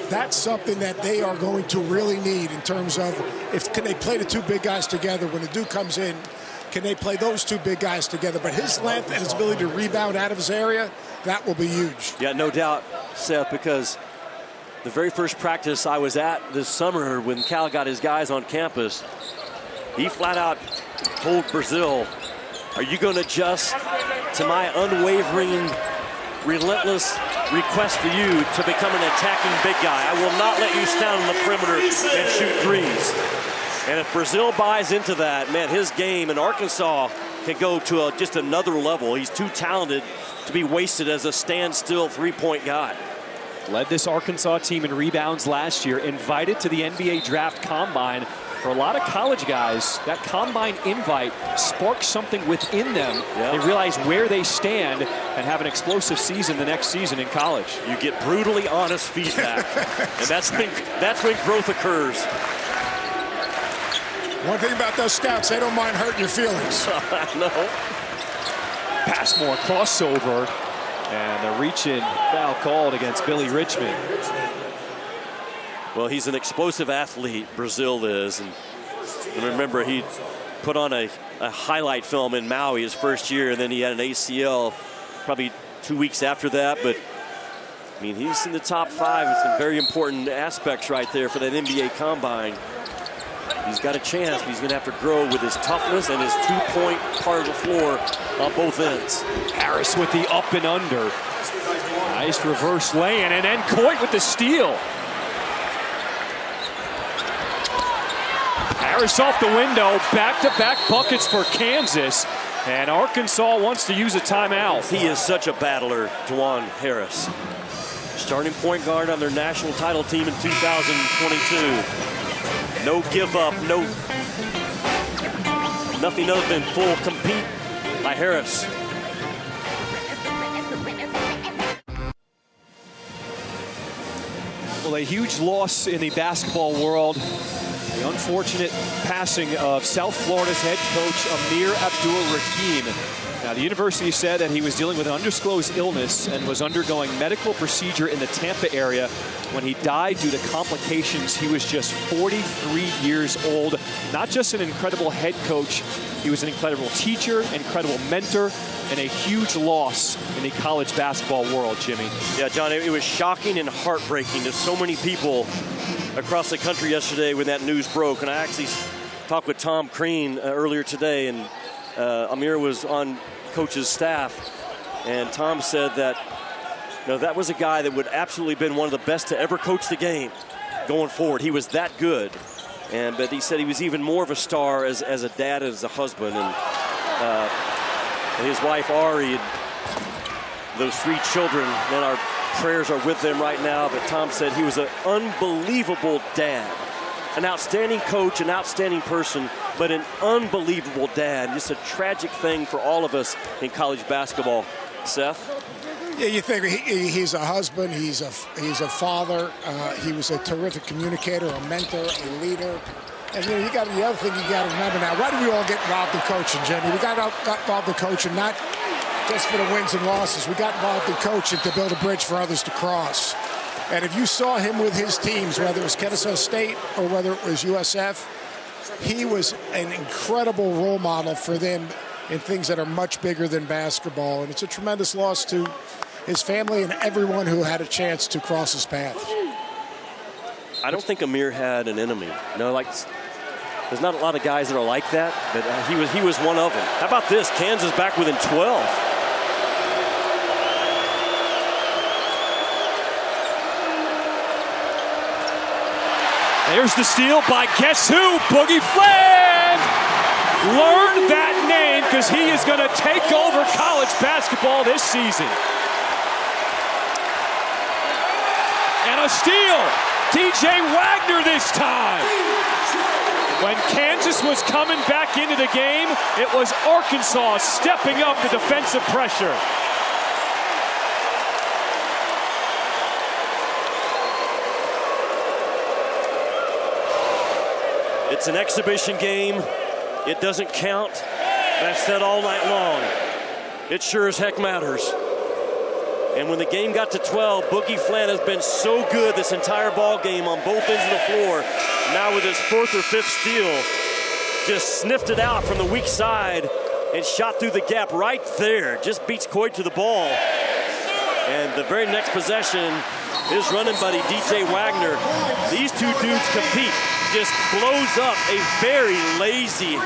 S3: that's something that they are going to really need in terms of can they play the two big guys together when the dude comes in, can they play those two big guys together? But his length and his ability to rebound out of his area, that will be huge.
S2: Yeah, no doubt, Seth, because the very first practice I was at this summer when Cal got his guys on campus, he flat out told Brazile, are you going to adjust to my unwavering, relentless request for you to become an attacking big guy? I will not let you stand on the perimeter and shoot threes. And if Brazile buys into that, man, his game in Arkansas can go to just another level. He's too talented to be wasted as a standstill three-point guy.
S1: Led this Arkansas team in rebounds last year, invited to the NBA Draft Combine. For a lot of college guys, that combine invite sparks something within them. Yep. They realize where they stand and have an explosive season the next season in college.
S2: You get brutally honest feedback, and that's when growth occurs.
S3: One thing about those scouts, they don't mind hurting your feelings.
S2: No.
S1: Passmore crossover, and a reach-in foul called against Billy Richmond.
S2: Well, he's an explosive athlete, Brazile is. And remember, he put on a highlight film in Maui his first year, and then he had an ACL probably 2 weeks after that. But, I mean, he's in the top 5. It's some very important aspects right there for that NBA Combine. He's got a chance, but he's going to have to grow with his toughness and his two-point part of the floor on both ends.
S1: Harris with the up and under. Nice reverse lay-in, and then Coit with the steal. Harris off the window, back-to-back buckets for Kansas, and Arkansas wants to use a timeout.
S2: He is such a battler, Dajuan Harris. Starting point guard on their national title team in 2022. No give up, nothing other than full compete by Harris.
S1: Well, a huge loss in the basketball world. The unfortunate passing of South Florida's head coach Amir Abdul-Rahim. Now, the university said that he was dealing with an undisclosed illness and was undergoing medical procedure in the Tampa area when he died due to complications. He was just 43 years old. Not just an incredible head coach, he was an incredible teacher, incredible mentor, and a huge loss in the college basketball world, Jimmy.
S2: Yeah, John, it was shocking and heartbreaking to so many people across the country yesterday when that news broke. And I actually talked with Tom Crean earlier today, and Amir was on coach's staff. And Tom said that, that was a guy that would absolutely been one of the best to ever coach the game going forward. He was that good. But he said he was even more of a star as a dad, as a husband. And his wife, Ari, and those 3 children, man, our prayers are with them right now. But Tom said he was an unbelievable dad, an outstanding coach, an outstanding person, but an unbelievable dad. Just a tragic thing for all of us in college basketball. Seth?
S3: Yeah, you think he's a husband, he's a father, he was a terrific communicator, a mentor, a leader. And the other thing you got to remember now, why do we all get involved in coaching, Jimmy? We got involved in coaching not just for the wins and losses. We got involved in coaching to build a bridge for others to cross. And if you saw him with his teams, whether it was Kennesaw State or whether it was USF, he was an incredible role model for them in things that are much bigger than basketball. And it's a tremendous loss to his family and everyone who had a chance to cross his path.
S2: I don't think Amir had an enemy. There's not a lot of guys that are like that, but he was one of them. How about this? Kansas back within 12.
S1: There's the steal by guess who? Boogie Fland! Learn that name because he is going to take over college basketball this season. And a steal. DJ Wagner this time. When Kansas was coming back into the game, it was Arkansas stepping up the defensive pressure.
S2: It's an exhibition game. It doesn't count. I've said all night long. It sure as heck matters. And when the game got to 12, Boogie Fland has been so good this entire ball game on both ends of the floor. Now with his 4th or 5th steal, just sniffed it out from the weak side and shot through the gap right there. Just beats Coit to the ball. And the very next possession, his running buddy, DJ Wagner. These 2 dudes compete. Just blows up a very lazy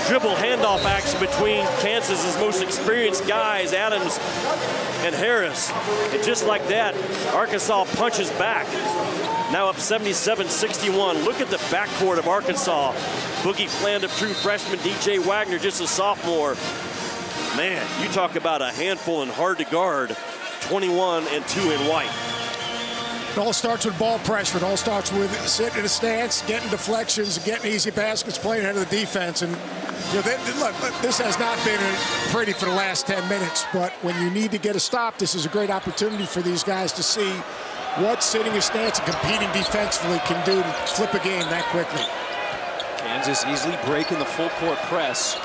S2: dribble handoff action between Kansas's most experienced guys, Adams and Harris. And just like that, Arkansas punches back. Now up 77-61. Look at the backcourt of Arkansas. Boogie Fland, a true freshman, DJ Wagner, just a sophomore. Man, you talk about a handful and hard to guard. 21 and 2 in white.
S3: It all starts with ball pressure. It all starts with sitting in a stance, getting deflections, getting easy baskets, playing ahead of the defense. And look, this has not been pretty for the last 10 minutes, but when you need to get a stop, this is a great opportunity for these guys to see what sitting a stance and competing defensively can do to flip a game that quickly.
S1: Kansas easily breaking the full court press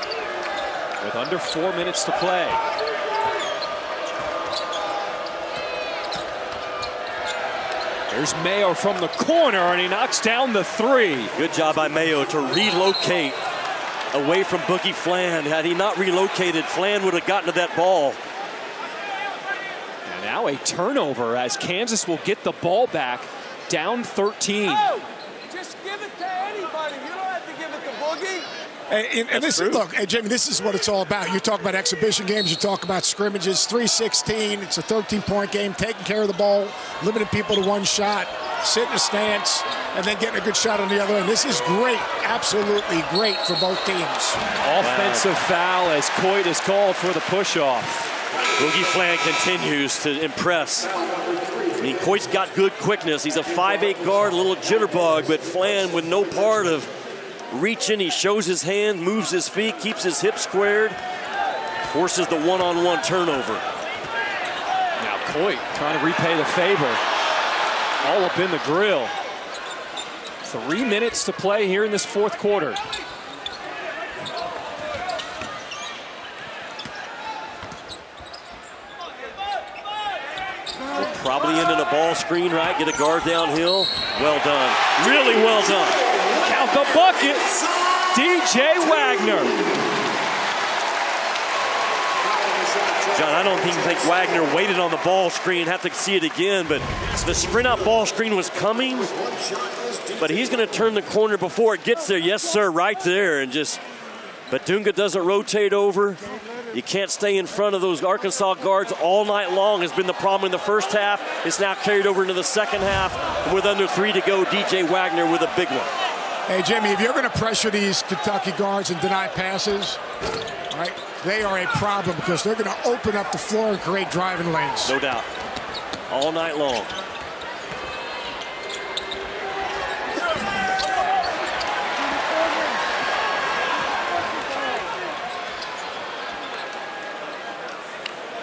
S1: with under 4 minutes to play. There's Mayo from the corner, and he knocks down the 3.
S2: Good job by Mayo to relocate away from Boogie Fland. Had he not relocated, Fland would have gotten to that ball.
S1: And now a turnover as Kansas will get the ball back, down 13.
S8: Oh, just give it to anybody. You don't have to give it to Boogie.
S3: And this, look, hey, Jimmy, this is what it's all about. You talk about exhibition games, you talk about scrimmages, 3-16. It's a 13-point game, taking care of the ball, limiting people to 1 shot, sitting in a stance, and then getting a good shot on the other end. This is great, absolutely great for both teams.
S1: Offensive foul as Coit is called for the push-off.
S2: Boogie Fland continues to impress. I mean, Coit's got good quickness. He's a 5'8" guard, a little jitterbug, but Fland with no part of reaching. He shows his hand, moves his feet, keeps his hips squared, forces the one-on-one turnover.
S1: Now Coit trying to repay the favor. All up in the grill. 3 minutes to play here in this 4th quarter.
S2: We'll probably end in a ball screen, right? Get a guard downhill. Well done. Really well done.
S1: Count the bucket. DJ Wagner.
S2: John, I don't even think Wagner waited on the ball screen. Have to see it again, but the sprint out ball screen was coming. But he's going to turn the corner before it gets there. Yes, sir, right there. And just, but Dunga doesn't rotate over. You can't stay in front of those Arkansas guards all night long has been the problem in the first half. It's now carried over into the second half. With under 3 to go, DJ Wagner with a big one.
S3: Hey, Jimmy, if you're going to pressure these Kentucky guards and deny passes, right, they are a problem because they're going to open up the floor and create driving lanes.
S2: No doubt. All night long.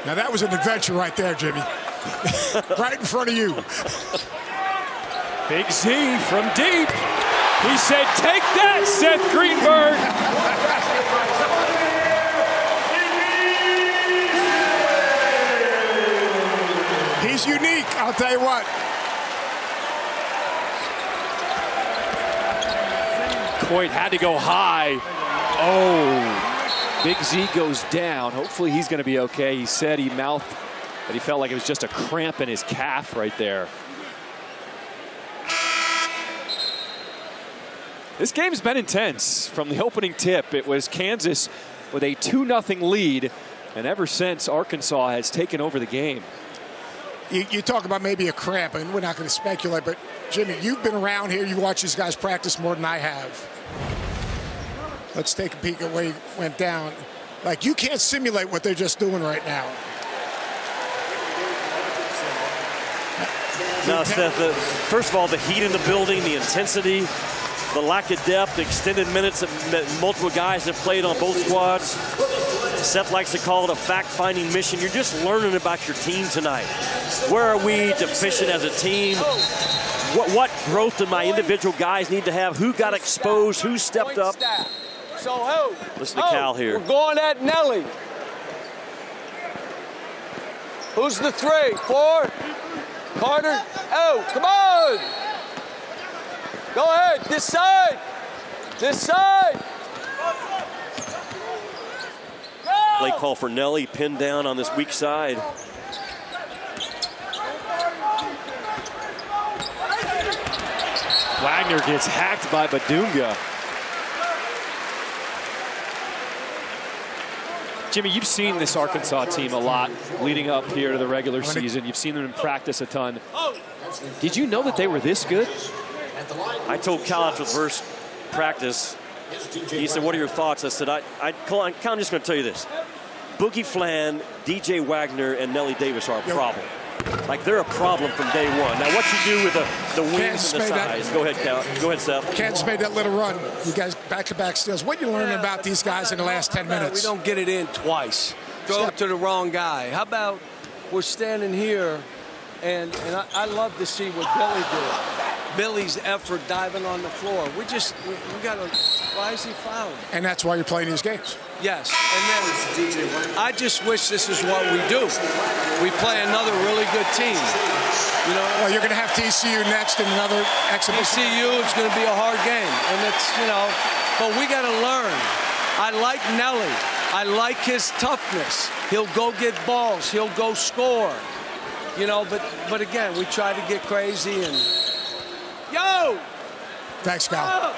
S3: Now that was an adventure right there, Jimmy. Right in front of you.
S1: Big Z from deep. He said, take that, Seth Greenberg.
S3: He's unique, I'll tell you what.
S1: Coit had to go high. Oh. Big Z goes down. Hopefully he's going to be okay. He said he mouthed that he felt like it was just a cramp in his calf right there. This game's been intense. From the opening tip, it was Kansas with a 2-0 lead, and ever since, Arkansas has taken over the game.
S3: You talk about maybe a cramp, and we're not going to speculate, but Jimmy, you've been around here. You watch these guys practice more than I have. Let's take a peek at where he went down. Like, you can't simulate what they're just doing right now.
S2: Now, Seth, first of all, the heat in the building, the intensity, the lack of depth, extended minutes that multiple guys have played on both squads. Seth likes to call it a fact-finding mission. You're just learning about your team tonight. Where are we deficient as a team? What growth do my individual guys need to have? Who got exposed? Who stepped up?
S8: So who?
S2: Listen to Cal here.
S8: We're going at Nelly. Who's the 3? 4? Carter? Oh, come on! Go ahead, this side! This side!
S2: Play call for Nelly, pinned down on this weak side.
S1: Wagner gets hacked by Badunga. Jimmy, you've seen this Arkansas team a lot leading up here to the regular season. You've seen them in practice a ton. Did you know that they were this good?
S2: I told Cal after the first practice, he said, what are your thoughts? I said, Cal, I'm just going to tell you this. Boogie Flan, DJ Wagner, and Nelly Davis are a problem. Like, they're a problem from day one. Now, what you do with the wings and the size. Go ahead, Cal. Go ahead, Seth.
S3: Kansas made that little run. You guys back-to-back steals. What are you learning about these guys in the last 10 minutes?
S8: We don't get it in twice. Throw it to the wrong guy. How about we're standing here, and I love to see what Billy did. Billy's effort diving on the floor. We got to, why is he fouling?
S3: And that's why you're playing these games.
S8: Yes, and then I just wish this is what we do. We play another really good team. You know,
S3: well, you're going to have TCU next in another exhibition.
S8: TCU is going to be a hard game, and it's, you know, but we got to learn. I like Nelly. I like his toughness. He'll go get balls. He'll go score. You know, but again, we try to get crazy and. Yo!
S3: Thanks, Cal.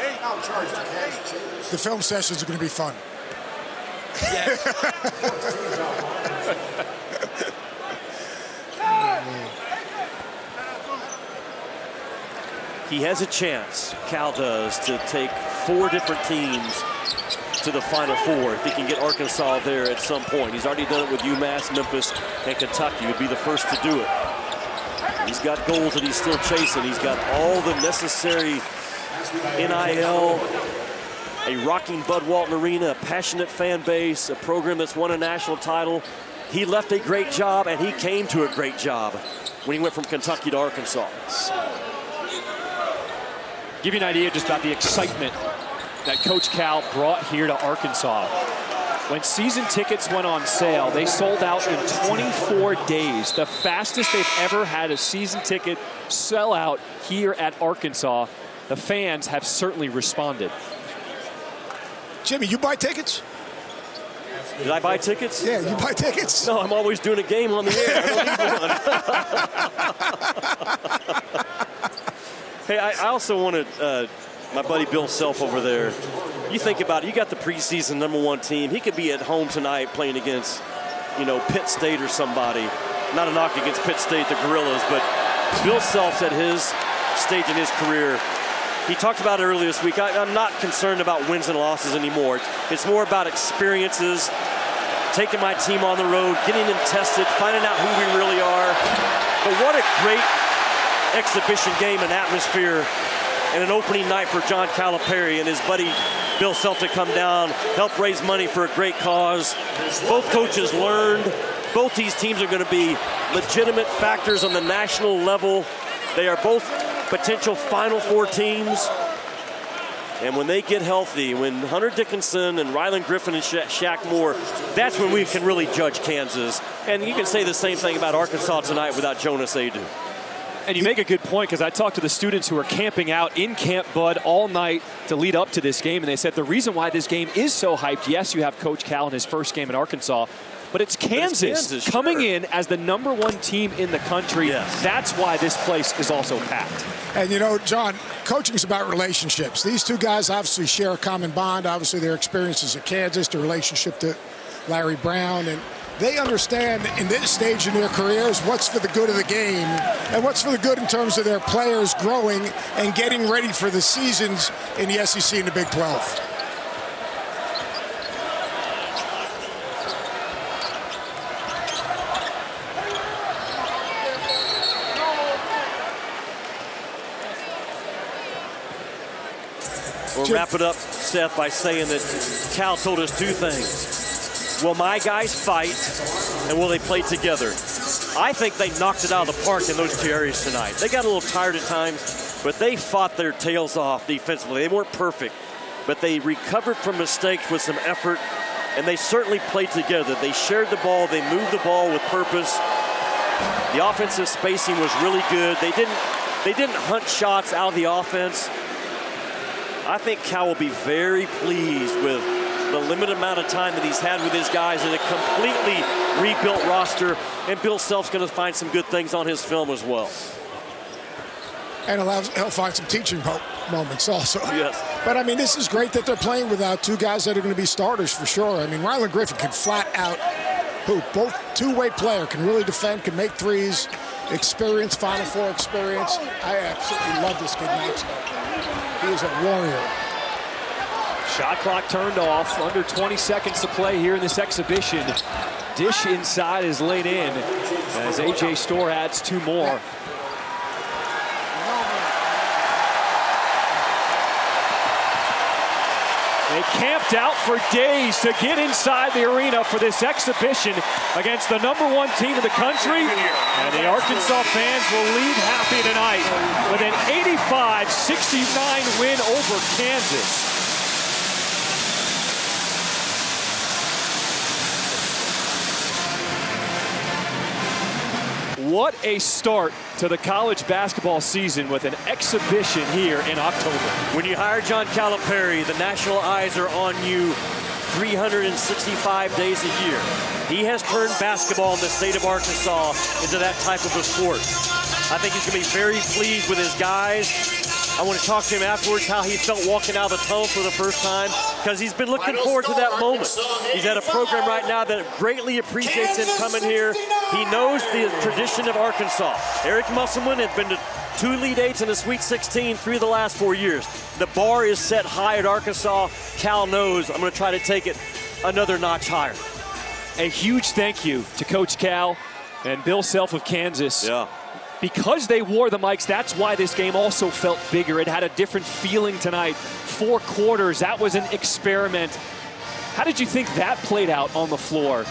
S3: The film sessions are going to be fun.
S8: Yes.
S2: He has a chance, Cal does, to take 4 different teams to the Final Four if he can get Arkansas there at some point. He's already done it with UMass, Memphis, and Kentucky. He would be the first to do it. He's got goals that he's still chasing. He's got all the necessary NIL, a rocking Bud Walton Arena, a passionate fan base, a program that's won a national title. He left a great job, and he came to a great job when he went from Kentucky to Arkansas.
S1: Give you an idea just about the excitement that Coach Cal brought here to Arkansas. When season tickets went on sale, they sold out in 24 days, the fastest they've ever had a season ticket sell out here at Arkansas. The fans have certainly responded.
S3: Jimmy, you buy tickets?
S2: Did I buy tickets?
S3: Yeah, you buy tickets?
S2: No, I'm always doing a game on the air. I don't need one. Hey, I also want to my buddy Bill Self over there. You think about it, you got the preseason #1 team. He could be at home tonight playing against, Pitt State or somebody. Not a knock against Pitt State, the Gorillas, but Bill Self's at his stage in his career. He talked about it earlier this week. I'm not concerned about wins and losses anymore. It's more about experiences, taking my team on the road, getting them tested, finding out who we really are. But what a great exhibition game and atmosphere and an opening night for John Calipari and his buddy Bill Self to come down, help raise money for a great cause. Both coaches learned. Both these teams are going to be legitimate factors on the national level. They are both potential Final Four teams. And when they get healthy, when Hunter Dickinson and Rylan Griffin and Shaq Moore, that's when we can really judge Kansas. And you can say the same thing about Arkansas tonight without Jonas Aidoo.
S1: And you make a good point, because I talked to the students who are camping out in Camp Bud all night to lead up to this game, and they said the reason why this game is so hyped, yes, you have Coach Cal in his first game at Arkansas, but it's Kansas coming in as the #1 team in the country.
S2: Yes.
S1: That's why this place is also packed.
S3: And, John, coaching is about relationships. These two guys obviously share a common bond. Obviously, their experiences at Kansas, their relationship to Larry Brown, and they understand in this stage in their careers what's for the good of the game and what's for the good in terms of their players growing and getting ready for the seasons in the SEC and the Big 12.
S2: We'll wrap it up, Seth, by saying that Cal told us two things. Will my guys fight, and will they play together? I think they knocked it out of the park in those two areas tonight. They got a little tired at times, but they fought their tails off defensively. They weren't perfect, but they recovered from mistakes with some effort, and they certainly played together. They shared the ball. They moved the ball with purpose. The offensive spacing was really good. They didn't hunt shots out of the offense. I think Cal will be very pleased with the limited amount of time that he's had with his guys in a completely rebuilt roster, and Bill Self's going to find some good things on his film as well.
S3: And he'll find some teaching moments also.
S2: Yes.
S3: But, this is great that they're playing without two guys that are going to be starters for sure. Rylan Griffin can flat out hoop. Both two-way player, can really defend, can make threes, experience, Final Four experience. I absolutely love this kid, Max. He is a warrior.
S1: Shot clock turned off. Under 20 seconds to play here in this exhibition. Dish inside is laid in as A.J. Storr adds two more. They camped out for days to get inside the arena for this exhibition against the #1 team in the country. And the Arkansas fans will leave happy tonight with an 85-69 win over Kansas. What a start to the college basketball season with an exhibition here in October.
S2: When you hire John Calipari, the national eyes are on you 365 days a year. He has turned basketball in the state of Arkansas into that type of a sport. I think he's going to be very pleased with his guys. I want to talk to him afterwards how he felt walking out of the tunnel for the first time, because he's been looking forward to that moment. He's at a program right now that greatly appreciates him coming here. He knows the tradition of Arkansas. Eric Musselman has been to 2 Elite Eights and a Sweet 16 3 of the last 4 years. The bar is set high at Arkansas. Cal knows I'm going to try to take it another notch higher.
S1: A huge thank you to Coach Cal and Bill Self of Kansas.
S2: Yeah.
S1: Because they wore the mics, that's why this game also felt bigger. It had a different feeling tonight. 4 quarters, that was an experiment. How did you think that played out on the floor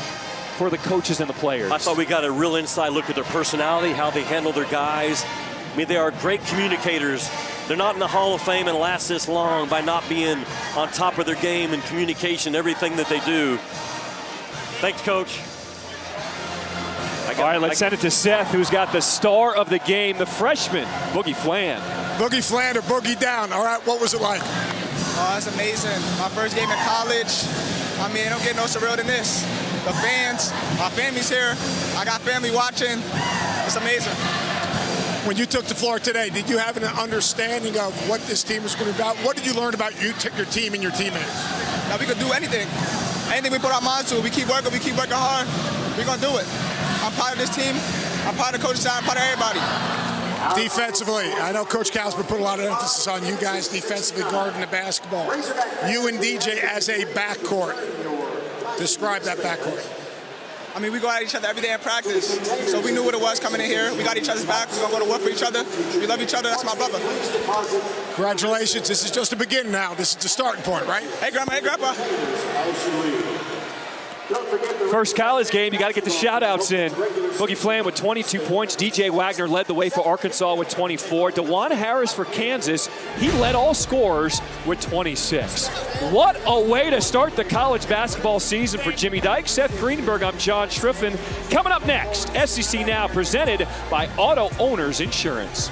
S1: for the coaches and the players?
S2: I thought we got a real inside look at their personality, how they handle their guys. They are great communicators. They're not in the Hall of Fame and last this long by not being on top of their game and communication, everything that they do. Thanks, Coach.
S1: All right, let's send it to Seth, who's got the star of the game, the freshman, Boogie Fland.
S3: Boogie Fland or Boogie Down. All right, what was it like?
S11: Oh, it's amazing. My first game in college. It don't get no surreal than this. The fans, my family's here. I got family watching. It's amazing.
S3: When you took the floor today, did you have an understanding of what this team was going to be about? What did you learn about your team and your teammates?
S11: Now we could do anything. Anything we put our minds to, we keep working hard, we're going to do it. I'm proud of this team. I'm proud of the coaching staff. I'm proud of everybody.
S3: Defensively, I know Coach Calsman put a lot of emphasis on you guys defensively guarding the basketball. You and DJ as a backcourt. Describe that backcourt.
S11: I mean, we go at each other every day in practice. So we knew what it was coming in here. We got each other's back. We're going to go to work for each other. We love each other. That's my brother.
S3: Congratulations. This is just the beginning now. This is the starting point, right?
S11: Hey, Grandma. Hey, Grandpa.
S1: First college game, you got to get the shout-outs in. Boogie Flam with 22 points. DJ Wagner led the way for Arkansas with 24. DeJuan Harris for Kansas, he led all scorers with 26. What a way to start the college basketball season for Jimmy Dykes. Seth Greenberg, I'm John Schriffen. Coming up next, SEC Now presented by Auto Owners Insurance.